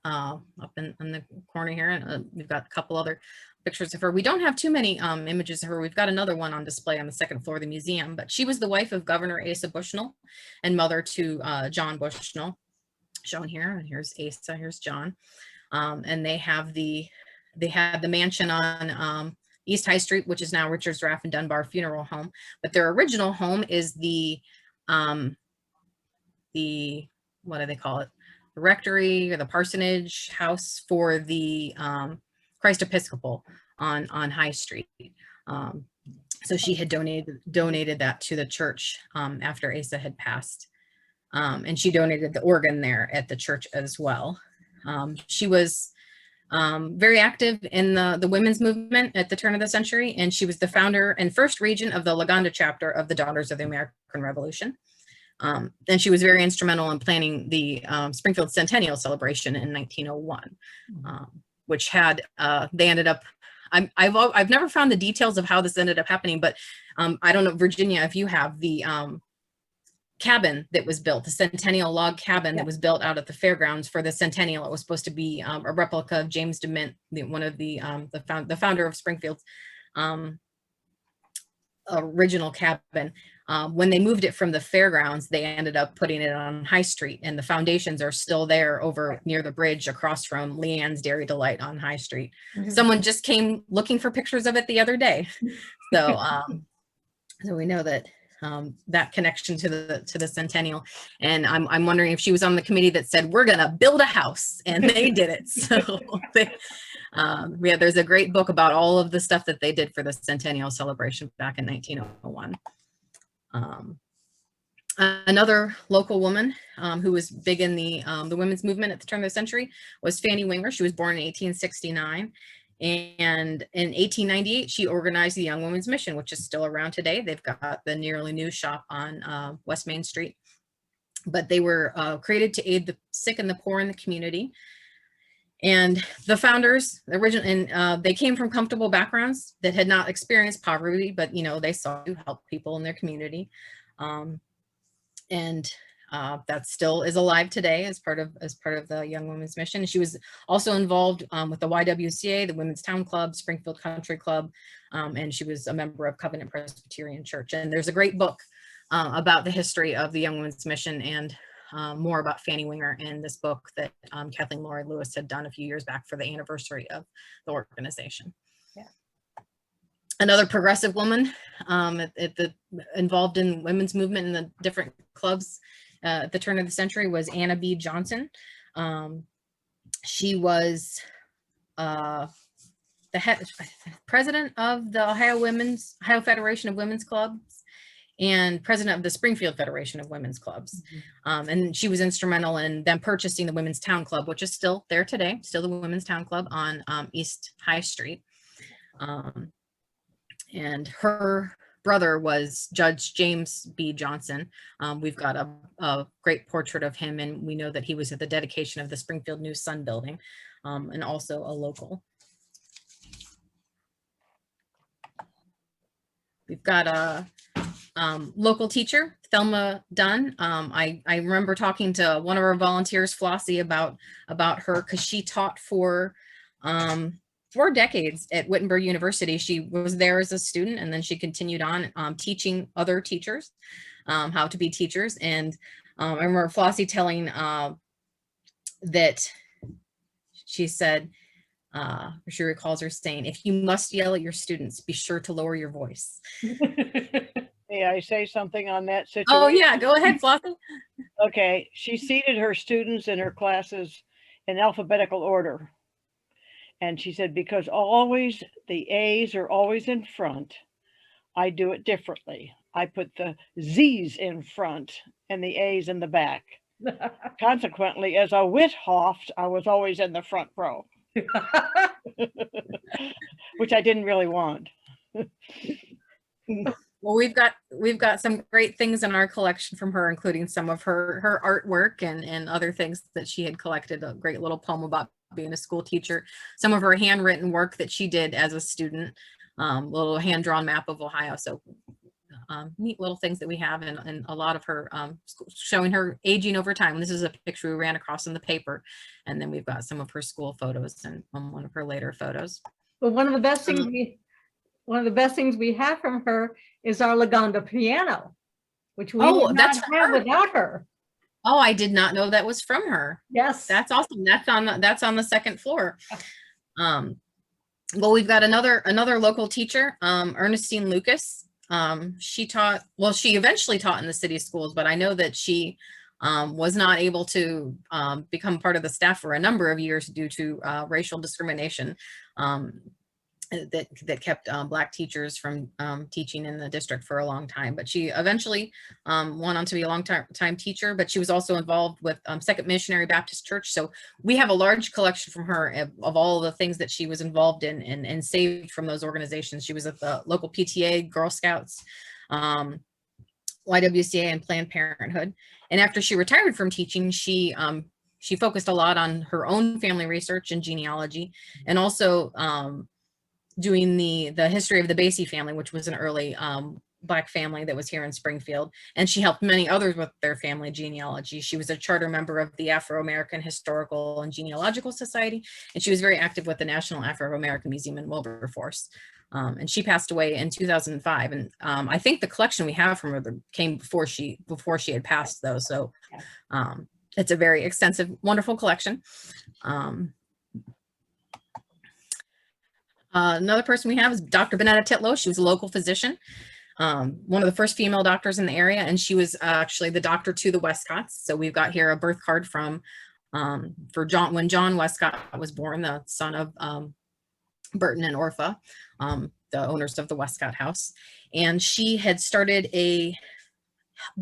up in the corner here. And we've got a couple other pictures of her. We don't have too many images of her. We've got another one on display on the second floor of the museum, but she was the wife of Governor Asa Bushnell and mother to John Bushnell, shown here. And here's Asa, here's John. And they had the mansion on East High Street, which is now Richards, Raff and Dunbar Funeral Home. But their original home is the what do they call it? The rectory or the parsonage house for the Christ Episcopal on High Street. So she had donated that to the church after Asa had passed. And she donated the organ there at the church as well. She was very active in the women's movement at the turn of the century, and she was the founder and first regent of the Lagonda chapter of the Daughters of the American Revolution. And she was very instrumental in planning the Springfield Centennial celebration in 1901, which had, they ended up, I've never found the details of how this ended up happening, but I don't know, Virginia, if you have the cabin that was built, the Centennial Log Cabin that was built out at the fairgrounds for the Centennial. It was supposed to be a replica of James DeMint, one of the founder of Springfield's original cabin. When they moved it from the fairgrounds, they ended up putting it on High Street, and the foundations are still there over near the bridge across from Leanne's Dairy Delight on High Street. Someone just came looking for pictures of it the other day. So, so we know that that connection to the Centennial. And I'm wondering if she was on the committee that said, we're gonna build a house, and they did it. So yeah, there's a great book about all of the stuff that they did for the Centennial celebration back in 1901. Another local woman who was big in the women's movement at the turn of the century was Fannie Winger. She was born in 1869. And in 1898, she organized the Young Women's Mission, which is still around today. They've got the Nearly News shop on West Main Street. But they were created to aid the sick and the poor in the community. And the founders, they came from comfortable backgrounds that had not experienced poverty, but they saw to help people in their community. That still is alive today as part of the Young Women's Mission. She was also involved with the YWCA, the Women's Town Club, Springfield Country Club, and she was a member of Covenant Presbyterian Church. And there's a great book about the history of the Young Women's Mission and more about Fannie Winger in this book that Kathleen Lloyd Lewis had done a few years back for the anniversary of the organization. Yeah. Another progressive woman involved in women's movement in the different clubs at the turn of the century was Anna B. Johnson. She was the president of the Ohio Federation of Women's Clubs and president of the Springfield Federation of Women's Clubs. And she was instrumental in them purchasing the Women's Town Club, which is still there today, still the Women's Town Club on East High Street. And her brother was Judge James B. Johnson. We've got a great portrait of him, and we know that he was at the dedication of the Springfield News Sun building, and also a local. We've got a local teacher, Thelma Dunn. I remember talking to one of our volunteers, Flossie, about her, because she taught for 4 decades at Wittenberg University. She was there as a student, and then she continued on teaching other teachers how to be teachers. And I remember Flossie telling that she said, she recalls her saying, if you must yell at your students, be sure to lower your voice. May I say something on that situation? Oh yeah, go ahead, Flossie. Okay, she seated her students in her classes in alphabetical order. And she said, because always the A's are always in front, I do it differently. I put the Z's in front and the A's in the back. Consequently, as a Withoft, I was always in the front row, which I didn't really want. Well, we've got some great things in our collection from her, including some of her artwork and other things that she had collected. A great little poem about being a school teacher, some of her handwritten work that she did as a student, little hand-drawn map of Ohio. So neat little things that we have, and a lot of her showing her aging over time. This is a picture we ran across in the paper, and then we've got some of her school photos and one of her later photos. But one of the best things we have from her is our Lagonda piano, which we would not have without her. Oh, I did not know that was from her. Yes, that's awesome. That's on the second floor. Well, we've got another local teacher, Ernestine Lucas. She eventually taught in the city schools, but I know that she was not able to become part of the staff for a number of years due to racial discrimination that kept Black teachers from teaching in the district for a long time. But she eventually went on to be a long-time teacher, but she was also involved with Second Missionary Baptist Church. So we have a large collection from her of all the things that she was involved in and saved from those organizations. She was at the local PTA, Girl Scouts, YWCA, and Planned Parenthood. And after she retired from teaching, she focused a lot on her own family research and genealogy, and also doing the history of the Basie family, which was an early Black family that was here in Springfield. And she helped many others with their family genealogy. She was a charter member of the Afro-American Historical and Genealogical Society, and she was very active with the National Afro-American Museum in Wilberforce. And she passed away in 2005. And I think the collection we have from her came before she had passed, though. So it's a very extensive, wonderful collection. Another person we have is Dr. Benetta Titlow. She was a local physician, one of the first female doctors in the area, and she was actually the doctor to the Westcotts. So we've got here a birth card from when John Westcott was born, the son of Burton and Orpha, the owners of the Westcott House. And she had started a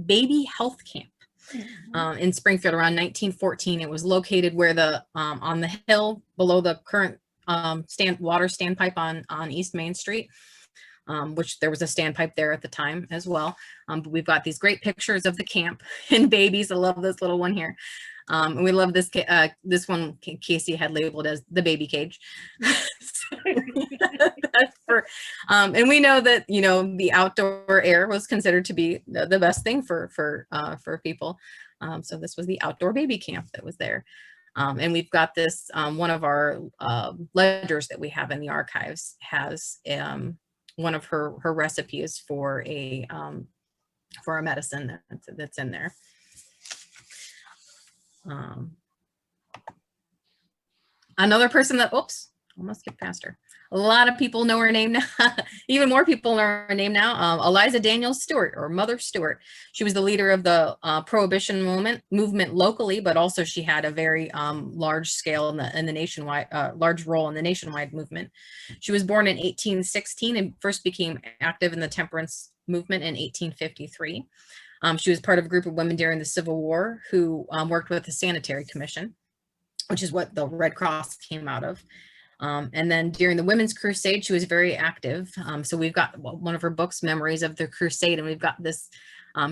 baby health camp in Springfield around 1914. It was located where on the hill below the current water standpipe on East Main Street, which there was a standpipe there at the time as well. But we've got these great pictures of the camp and babies. I love this little one here. And we love this one Casey had labeled as the baby cage. And we know that, the outdoor air was considered to be the best thing for people. So this was the outdoor baby camp that was there. And we've got this, one of our ledgers that we have in the archives has one of her recipes for a medicine that's in there. Another person that, almost skipped past her. A lot of people know her name now. Even more people know her name now. Eliza Daniels Stewart, or Mother Stewart. She was the leader of the Prohibition movement locally, but also she had a very large scale in the nationwide, large role in the nationwide movement. She was born in 1816 and first became active in the temperance movement in 1853. She was part of a group of women during the Civil War who worked with the Sanitary Commission, which is what the Red Cross came out of. And then during the Women's Crusade, she was very active. So we've got one of her books, Memories of the Crusade, and we've got this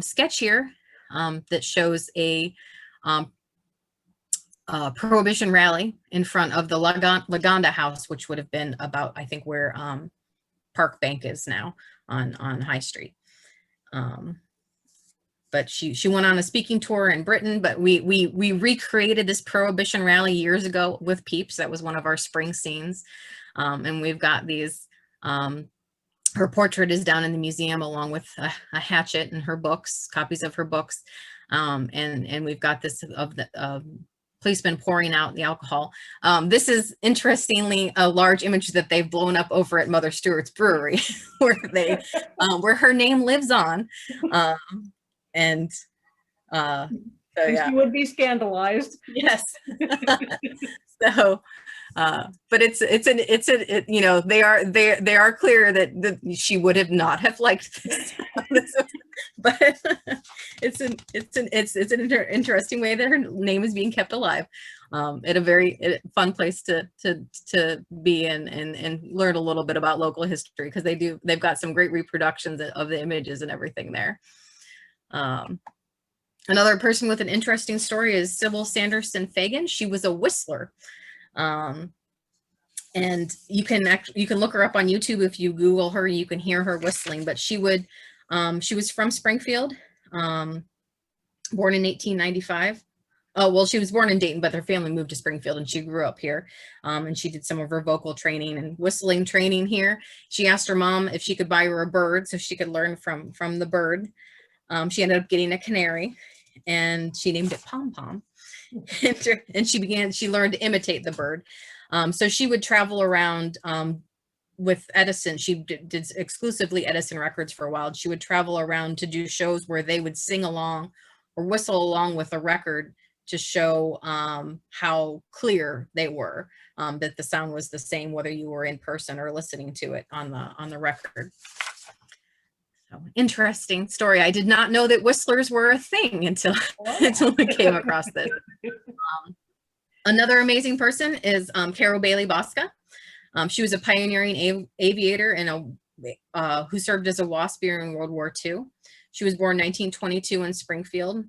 sketch here that shows a Prohibition Rally in front of the Lagonda House, which would have been about, I think, where Park Bank is now on High Street. But she went on a speaking tour in Britain, but we recreated this Prohibition Rally years ago with Peeps. That was one of our spring scenes. And we've got these, her portrait is down in the museum along with a hatchet and her books, copies of her books. And we've got this of the policemen pouring out the alcohol. This is interestingly a large image that they've blown up over at Mother Stewart's Brewery where her name lives on. And so, yeah. She would be scandalized. Yes. So, but they are clear that she would have not have liked this. But it's an interesting way that her name is being kept alive. At a very fun place to be in and learn a little bit about local history, because they've got some great reproductions of the images and everything there. Another person with an interesting story is Sybil Sanderson Fagan. She was a whistler. And you can look her up on YouTube. If you Google her, you can hear her whistling, but she would She was from Springfield, born in 1895. Oh, well, she was born in Dayton, but her family moved to Springfield and she grew up here. And she did some of her vocal training and whistling training here. She asked her mom if she could buy her a bird so she could learn from the bird. She ended up getting a canary and she named it Pom Pom. And she learned to imitate the bird. So she would travel around with Edison. She did exclusively Edison records for a while. She would travel around to do shows where they would sing along or whistle along with a record to show how clear they were, that the sound was the same whether you were in person or listening to it on the record. So, interesting story. I did not know that whistlers were a thing until we came across this. Another amazing person is Carol Bailey Bosca. She was a pioneering aviator and who served as a WASP during World War II. She was born 1922 in Springfield.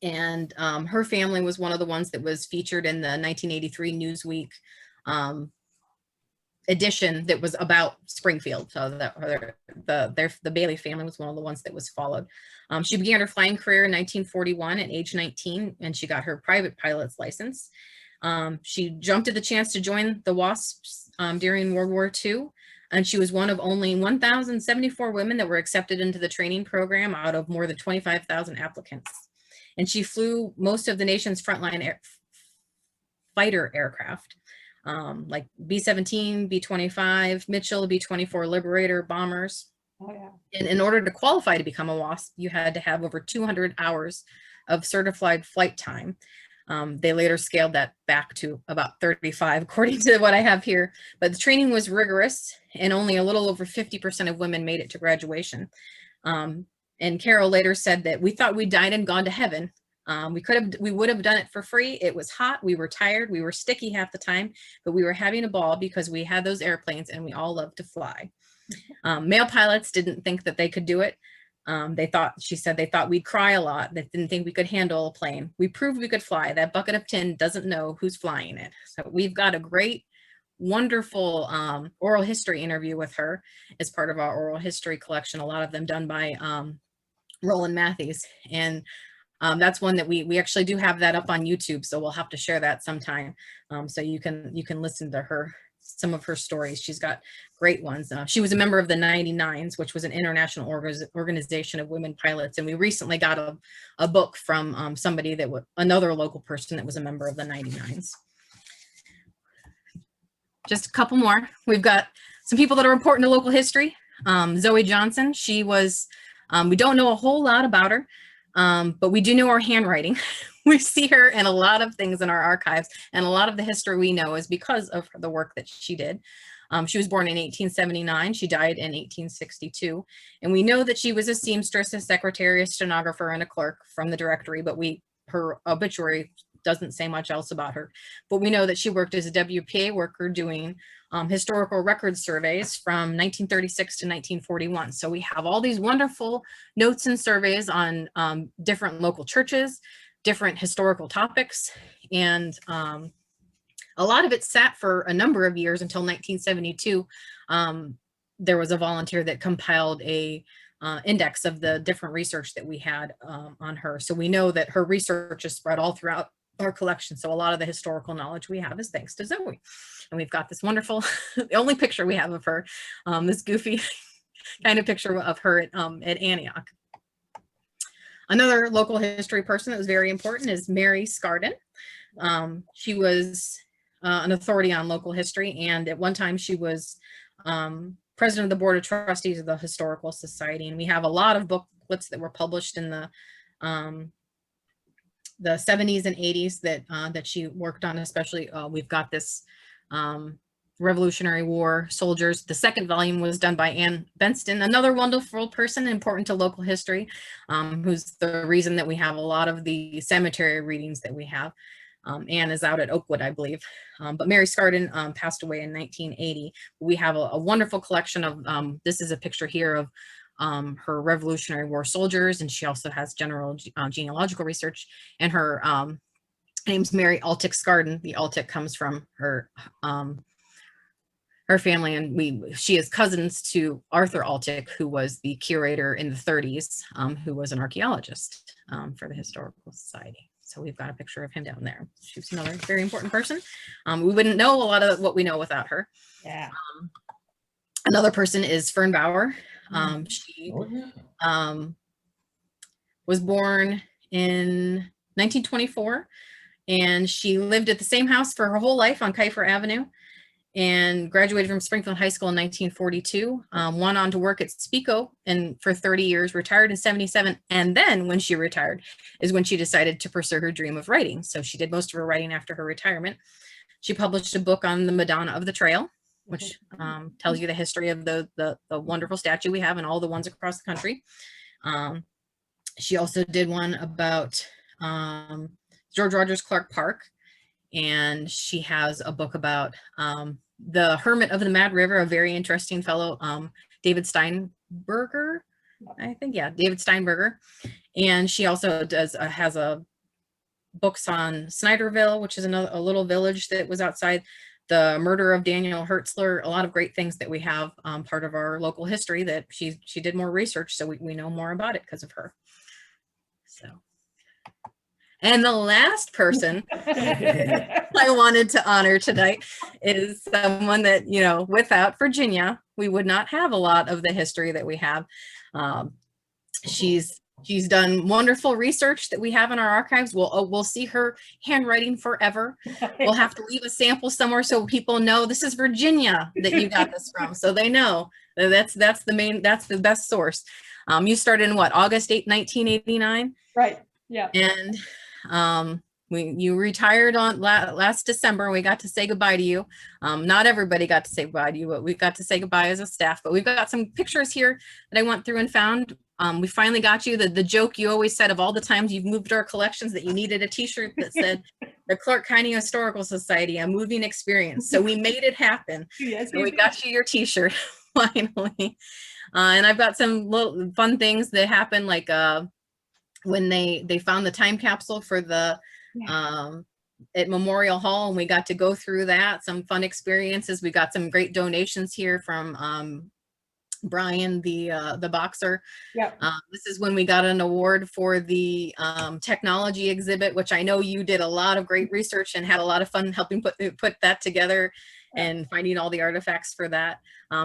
And her family was one of the ones that was featured in the 1983 Newsweek edition that was about Springfield. So the Bailey family was one of the ones that was followed. She began her flying career in 1941 at age 19, and she got her private pilot's license. She jumped at the chance to join the WASPs during World War II, and she was one of only 1,074 women that were accepted into the training program out of more than 25,000 applicants. And she flew most of the nation's frontline fighter aircraft, like B-17, B-25, Mitchell, B-24 Liberator bombers. Oh, yeah. And in order to qualify to become a WASP, you had to have over 200 hours of certified flight time. They later scaled that back to about 35, according to what I have here. But the training was rigorous, and only a little over 50% of women made it to graduation. And Carol later said that we thought we died and gone to heaven. We would have done it for free. It was hot. We were tired. We were sticky half the time, but we were having a ball because we had those airplanes and we all loved to fly. Male pilots didn't think that they could do it. She said they thought we'd cry a lot. They didn't think we could handle a plane. We proved we could fly. That bucket of tin doesn't know who's flying it. So we've got a great, wonderful oral history interview with her as part of our oral history collection, a lot of them done by Roland Matthews. And that's one that we actually do have that up on YouTube, so we'll have to share that sometime. So you can listen to some of her stories. She's got great ones. She was a member of the 99s, which was an international organization of women pilots. And we recently got a book from somebody another local person that was a member of the 99s. Just a couple more. We've got some people that are important to local history. Zoe Johnson, she was, we don't know a whole lot about her, but we do know her handwriting. We see her in a lot of things in our archives, and a lot of the history we know is because of the work that she did. She was born in 1879. She died in 1862. And we know that she was a seamstress, a secretary, a stenographer, and a clerk from the directory, but her obituary doesn't say much else about her. But we know that she worked as a WPA worker doing historical record surveys from 1936 to 1941. So we have all these wonderful notes and surveys on different local churches, different historical topics, and a lot of it sat for a number of years until 1972. There was a volunteer that compiled a index of the different research that we had on her. So we know that her research is spread all throughout our collection. So a lot of the historical knowledge we have is thanks to Zoe. And we've got this wonderful, the only picture we have of her, this goofy kind of picture of her at Antioch. Another local history person that was very important is Mary Scardon. She was an authority on local history, and at one time she was president of the board of trustees of the Historical Society. And we have a lot of booklets that were published in the 70s and 80s that she worked on. Especially we've got this Revolutionary War soldiers. The second volume was done by Ann Benston, another wonderful person important to local history, who's the reason that we have a lot of the cemetery readings that we have. Anne is out at Oakwood, I believe. But Mary Scardon passed away in 1980. We have a wonderful collection of, this is a picture here of her Revolutionary War soldiers, and she also has general genealogical research, and her name's Mary Altick Scardon. The Altick comes from her her family, and she is cousins to Arthur Altick, who was the curator in the 30s, who was an archaeologist for the Historical Society. So we've got a picture of him down there. She's another very important person. We wouldn't know a lot of what we know without her. Yeah. Another person is Fern Bauer. She was born in 1924, and she lived at the same house for her whole life on Kiefer Avenue, and graduated from Springfield High School in 1942, went on to work at Spico and for 30 years, retired in 77. And then when she retired is when she decided to pursue her dream of writing. So she did most of her writing after her retirement. She published a book on the Madonna of the Trail, which tells you the history of the wonderful statue we have and all the ones across the country. She also did one about George Rogers Clark Park, and she has a book about the Hermit of the Mad River, a very interesting fellow, David Steinberger, I think, yeah, David Steinberger. And she also has books on Snyderville, which is a little village that was outside, the murder of Daniel Hertzler, a lot of great things that we have, part of our local history that she did more research, so we know more about it because of her. So. And the last person I wanted to honor tonight is someone that, you know, without Virginia, we would not have a lot of the history that we have. She's done wonderful research that we have in our archives. We'll see her handwriting forever. We'll have to leave a sample somewhere so people know this is Virginia that you got this from, so they know that's the best source. You started in what, August 8, 1989? Right. Yeah. And you retired on last December. We got to say goodbye to you. Not everybody got to say goodbye to you, but we got to say goodbye as a staff. But we've got some pictures here that I went through and found. We finally got you the joke you always said of all the times you've moved our collections that you needed a t-shirt that said the Clark County Historical Society, a moving experience. So we made it happen. Yes, so we got you your t-shirt finally. And I've got some little fun things that happened, like when they found the time capsule for the at Memorial Hall, and we got to go through that, some fun experiences. We got some great donations here from Brian, the boxer. Yeah. This is when we got an award for the technology exhibit, which I know you did a lot of great research and had a lot of fun helping put that together and finding all the artifacts for that.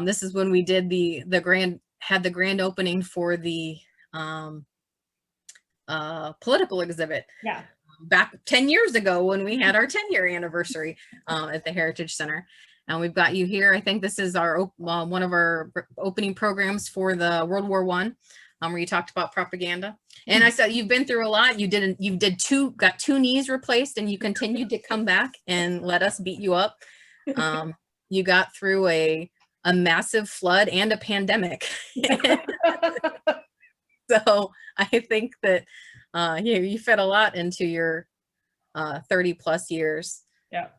This is when we did the grand opening for the political exhibit. Yeah. Back 10 years ago when we had our 10-year anniversary at the Heritage Center. And we've got you here. I think this is our one of our opening programs for the World War I, where you talked about propaganda. And I said you've been through a lot. Got two knees replaced, and you continued to come back and let us beat you up. You got through a massive flood and a pandemic. So I think that you fed a lot into your 30 plus years. Yeah.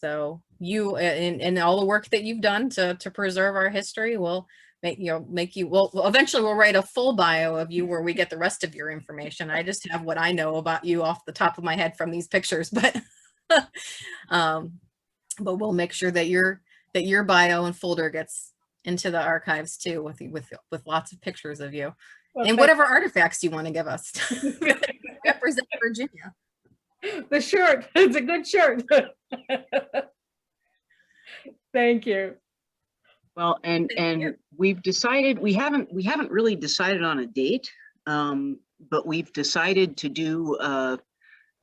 So you and all the work that you've done to preserve our history will make you well, eventually we'll write a full bio of you where we get the rest of your information. I just have what I know about you off the top of my head from these pictures, but we'll make sure that your bio and folder gets into the archives too, with lots of pictures of you. Well, and whatever artifacts you want to give us to represent Virginia. The shirt, it's a good shirt. Thank you. Well, and we've decided, we haven't really decided on a date, but we've decided to do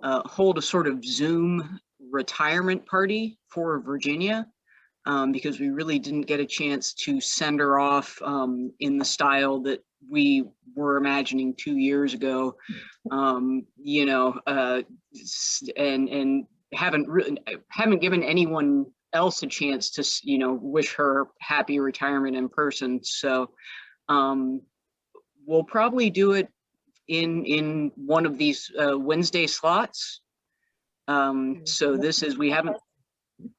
hold a sort of Zoom retirement party for Virginia. Because we really didn't get a chance to send her off in the style that we were imagining 2 years ago, you know, and haven't given anyone else a chance to, you know, wish her happy retirement in person. So we'll probably do it in one of these Wednesday slots. So this is, we haven't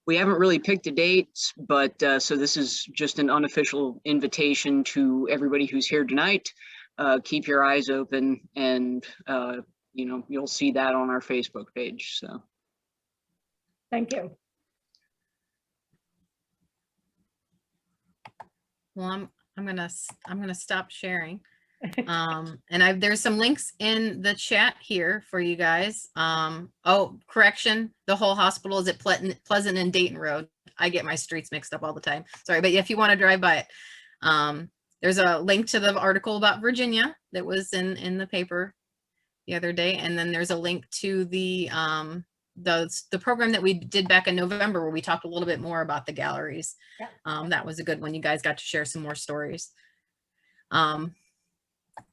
really picked a date, but so this is just an unofficial invitation to everybody who's here tonight. Keep your eyes open, and you know, you'll see that on our Facebook page. So thank you. Well, I'm gonna stop sharing. And there's some links in the chat here for you guys. Oh, correction, the whole hospital is at Pleasant and Dayton Road. I get my streets mixed up all the time. Sorry, but if you want to drive by it, there's a link to the article about Virginia that was in the paper the other day, and then there's a link to the program that we did back in November where we talked a little bit more about the galleries. Yeah. That was a good one. You guys got to share some more stories.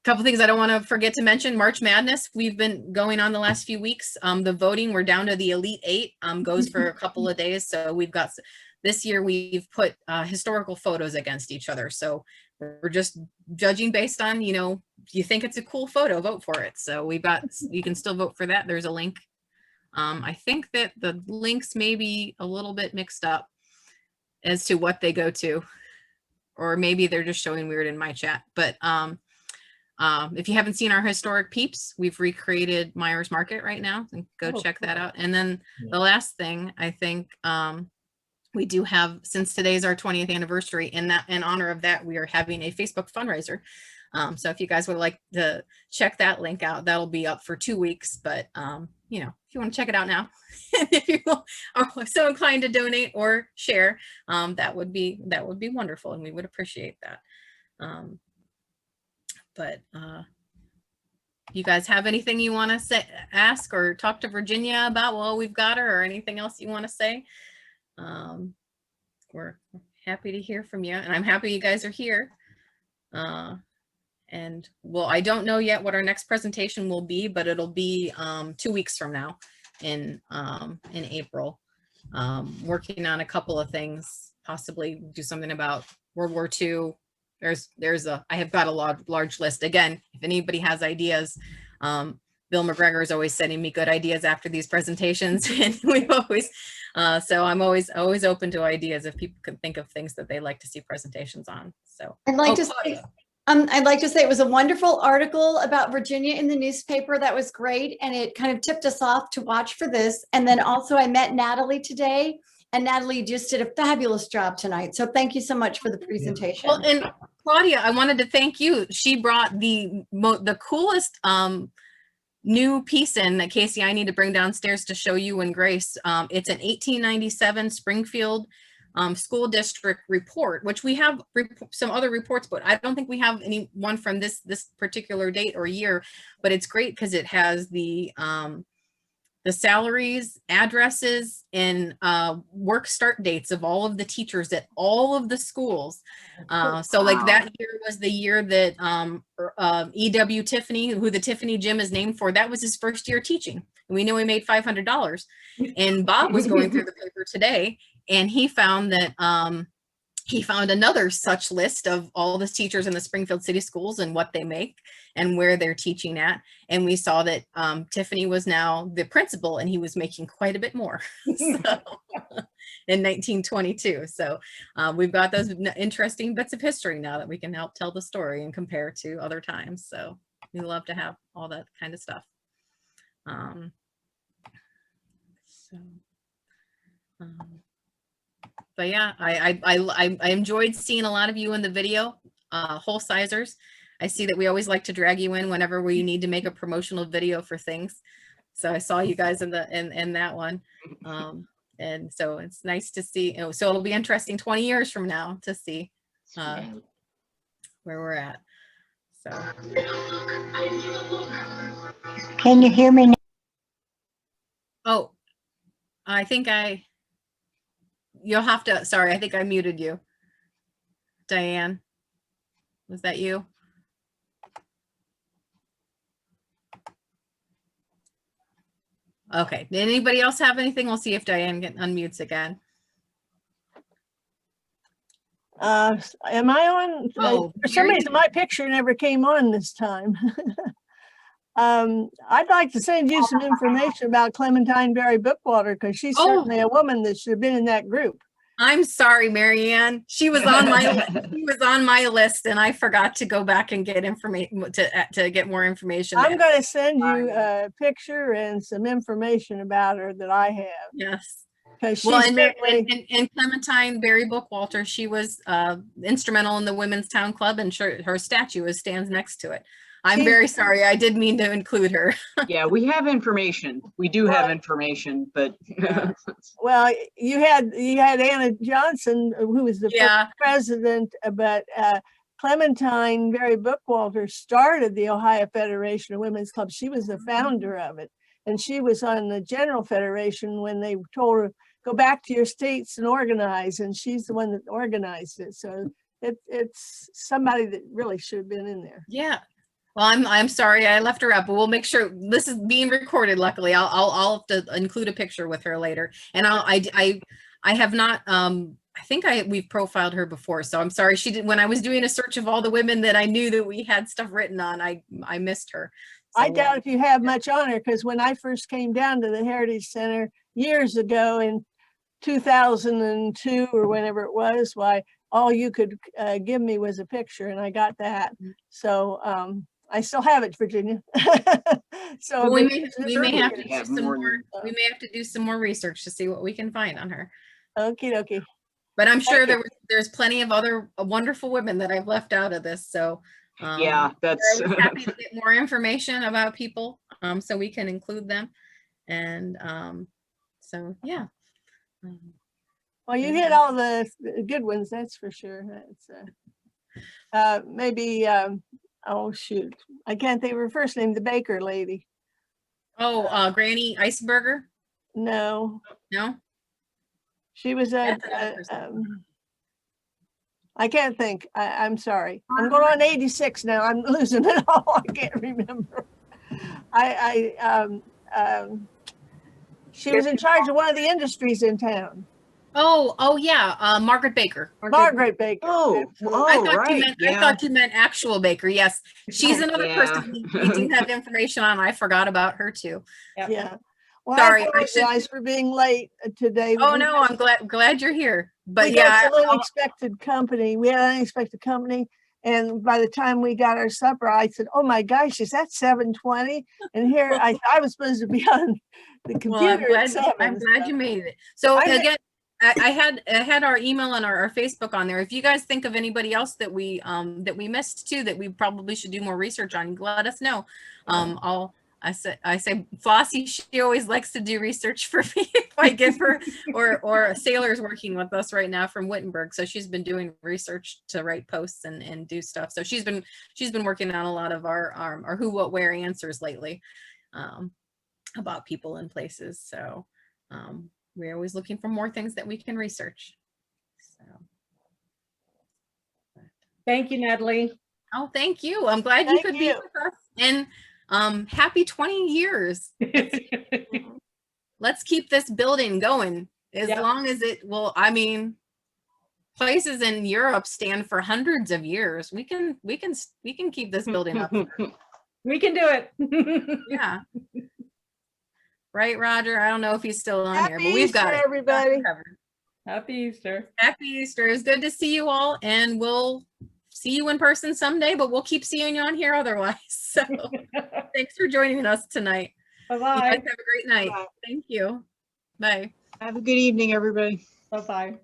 Couple things I don't want to forget to mention. March Madness, we've been going on the last few weeks. The voting, we're down to the Elite 8, goes for a couple of days. So we've got, this year we've put historical photos against each other. So we're just judging based on, you know, you think it's a cool photo, vote for it. So we've got, you can still vote for that. There's a link. I think that the links may be a little bit mixed up as to what they go to, or maybe they're just showing weird in my chat. But if you haven't seen our historic peeps, we've recreated Myers Market right now, and go check that out. And then the last thing, I think we do have, since today's our 20th anniversary, in honor of that, we are having a Facebook fundraiser. So if you guys would like to check that link out, that'll be up for 2 weeks. But you know, if you want to check it out now, if you are so inclined to donate or share, that would be wonderful, and we would appreciate that. But you guys have anything you want to ask or talk to Virginia about while we've got her, or anything else you want to say? We're happy to hear from you, and I'm happy you guys are here. And well, I don't know yet what our next presentation will be, but it'll be 2 weeks from now in April. Working on a couple of things, possibly do something about World War II. I have got a large list. Again, if anybody has ideas, Bill McGregor is always sending me good ideas after these presentations, and we've always, so I'm always open to ideas if people can think of things that they like to see presentations on. So I'd like to say it was a wonderful article about Virginia in the newspaper. That was great, and it kind of tipped us off to watch for this. And then also I met Natalie today, and Natalie just did a fabulous job tonight. So thank you so much for the presentation. Well, and Claudia, I wanted to thank you. She brought the coolest new piece in that, Casey, I need to bring downstairs to show you and Grace. It's an 1897 Springfield school district report, which we have some other reports, but I don't think we have any one from this particular date or year. But it's great because it has the salaries, addresses, and work start dates of all of the teachers at all of the schools. So like that year was the year that E.W. Tiffany, who the Tiffany Gym is named for, that was his first year teaching. And we know he made $500. And Bob was going through the paper today, and he found that he found another such list of all the teachers in the Springfield City Schools and what they make and where they're teaching at. And we saw that Tiffany was now the principal, and he was making quite a bit more in 1922. So we've got those interesting bits of history now that we can help tell the story and compare to other times. So we love to have all that kind of stuff. But yeah, I enjoyed seeing a lot of you in the video, whole sizers. I see that we always like to drag you in whenever we need to make a promotional video for things. So I saw you guys in that one. And so it's nice to see. So it'll be interesting 20 years from now to see where we're at. So. Can you hear me now? Oh, I think you'll have to, sorry, I think I muted you. Diane, was that you? Okay, did anybody else have anything? We'll see if Diane unmutes again. Am I on? Oh, for some reason, my picture never came on this time. I'd like to send you some information about Clementine Berry Bookwater, because she's certainly a woman that should have been in that group. I'm sorry, Marianne. She was on my list, and I forgot to go back and get information to get more information. I'm going to send you a picture and some information about her that I have. Yes. Well, and Clementine Barry Bookwalter, she was instrumental in the Women's Town Club, and her statue stands next to it. I'm very sorry. I did mean to include her. Yeah, we have information. We do have information, but well, you had Anna Johnson, who was the first president, but Clementine Barry Bookwalter started the Ohio Federation of Women's Clubs. She was the founder of it, and she was on the General Federation when they told her, go back to your states and organize, and she's the one that organized it. So it's somebody that really should have been in there. Yeah. Well, I'm sorry I left her out, but we'll make sure this is being recorded. Luckily, I'll have to include a picture with her later. And I have not. I think we've profiled her before, so I'm sorry she didn't. When I was doing a search of all the women that I knew that we had stuff written on, I missed her. So, I doubt if you have much on her, because when I first came down to the Heritage Center years ago in 2002 or whenever it was, why all you could give me was a picture, and I got that. So I still have it, Virginia. So well, we may have to do some more. We may have to do some more research to see what we can find on her. Okie dokie. But I'm sure there's plenty of other wonderful women that I've left out of this. So yeah, that's I'm happy to get more information about people, so we can include them. And so yeah. Well, you hit all the good ones, that's for sure. That's maybe oh shoot, I can't think of her first name. The Baker lady. Oh, Granny Iceberger. No. No. She was I can't think. I'm sorry. I'm going on 86 now. I'm losing it all. I can't remember. She was in charge of one of the industries in town. Oh yeah, Margaret Baker. Margaret Baker. Oh, I thought you meant actual Baker. Yes, she's another person we do have information on. I forgot about her too. Yeah. Well, sorry, I apologize for being late today. Oh no, I'm glad you're here. But we got some unexpected company. We had an unexpected company, and by the time we got our supper, I said, "Oh my gosh, is that 7:20?" And here I was supposed to be on the computer. Well, I'm glad you made it. So again, I had our email and our Facebook on there. If you guys think of anybody else that we missed too, that we probably should do more research on, let us know. I say Flossie, she always likes to do research for me if I give her, or a sailor's working with us right now from Wittenberg. So she's been doing research to write posts and do stuff. So she's been working on a lot of our who, what, where answers lately, about people and places. So we're always looking for more things that we can research. So thank you, Natalie. Oh, thank you. I'm glad you could be with us. And happy 20 years. Let's keep this building going as long as it will. I mean, places in Europe stand for hundreds of years. We can keep this building up. We can do it. Yeah. Right, Roger? I don't know if he's still on here, but we've got it. Everybody. Happy Easter. Happy Easter. It's good to see you all, and we'll see you in person someday, but we'll keep seeing you on here otherwise. So thanks for joining us tonight. Bye-bye. You guys have a great night. Bye. Thank you. Bye. Have a good evening, everybody. Bye-bye.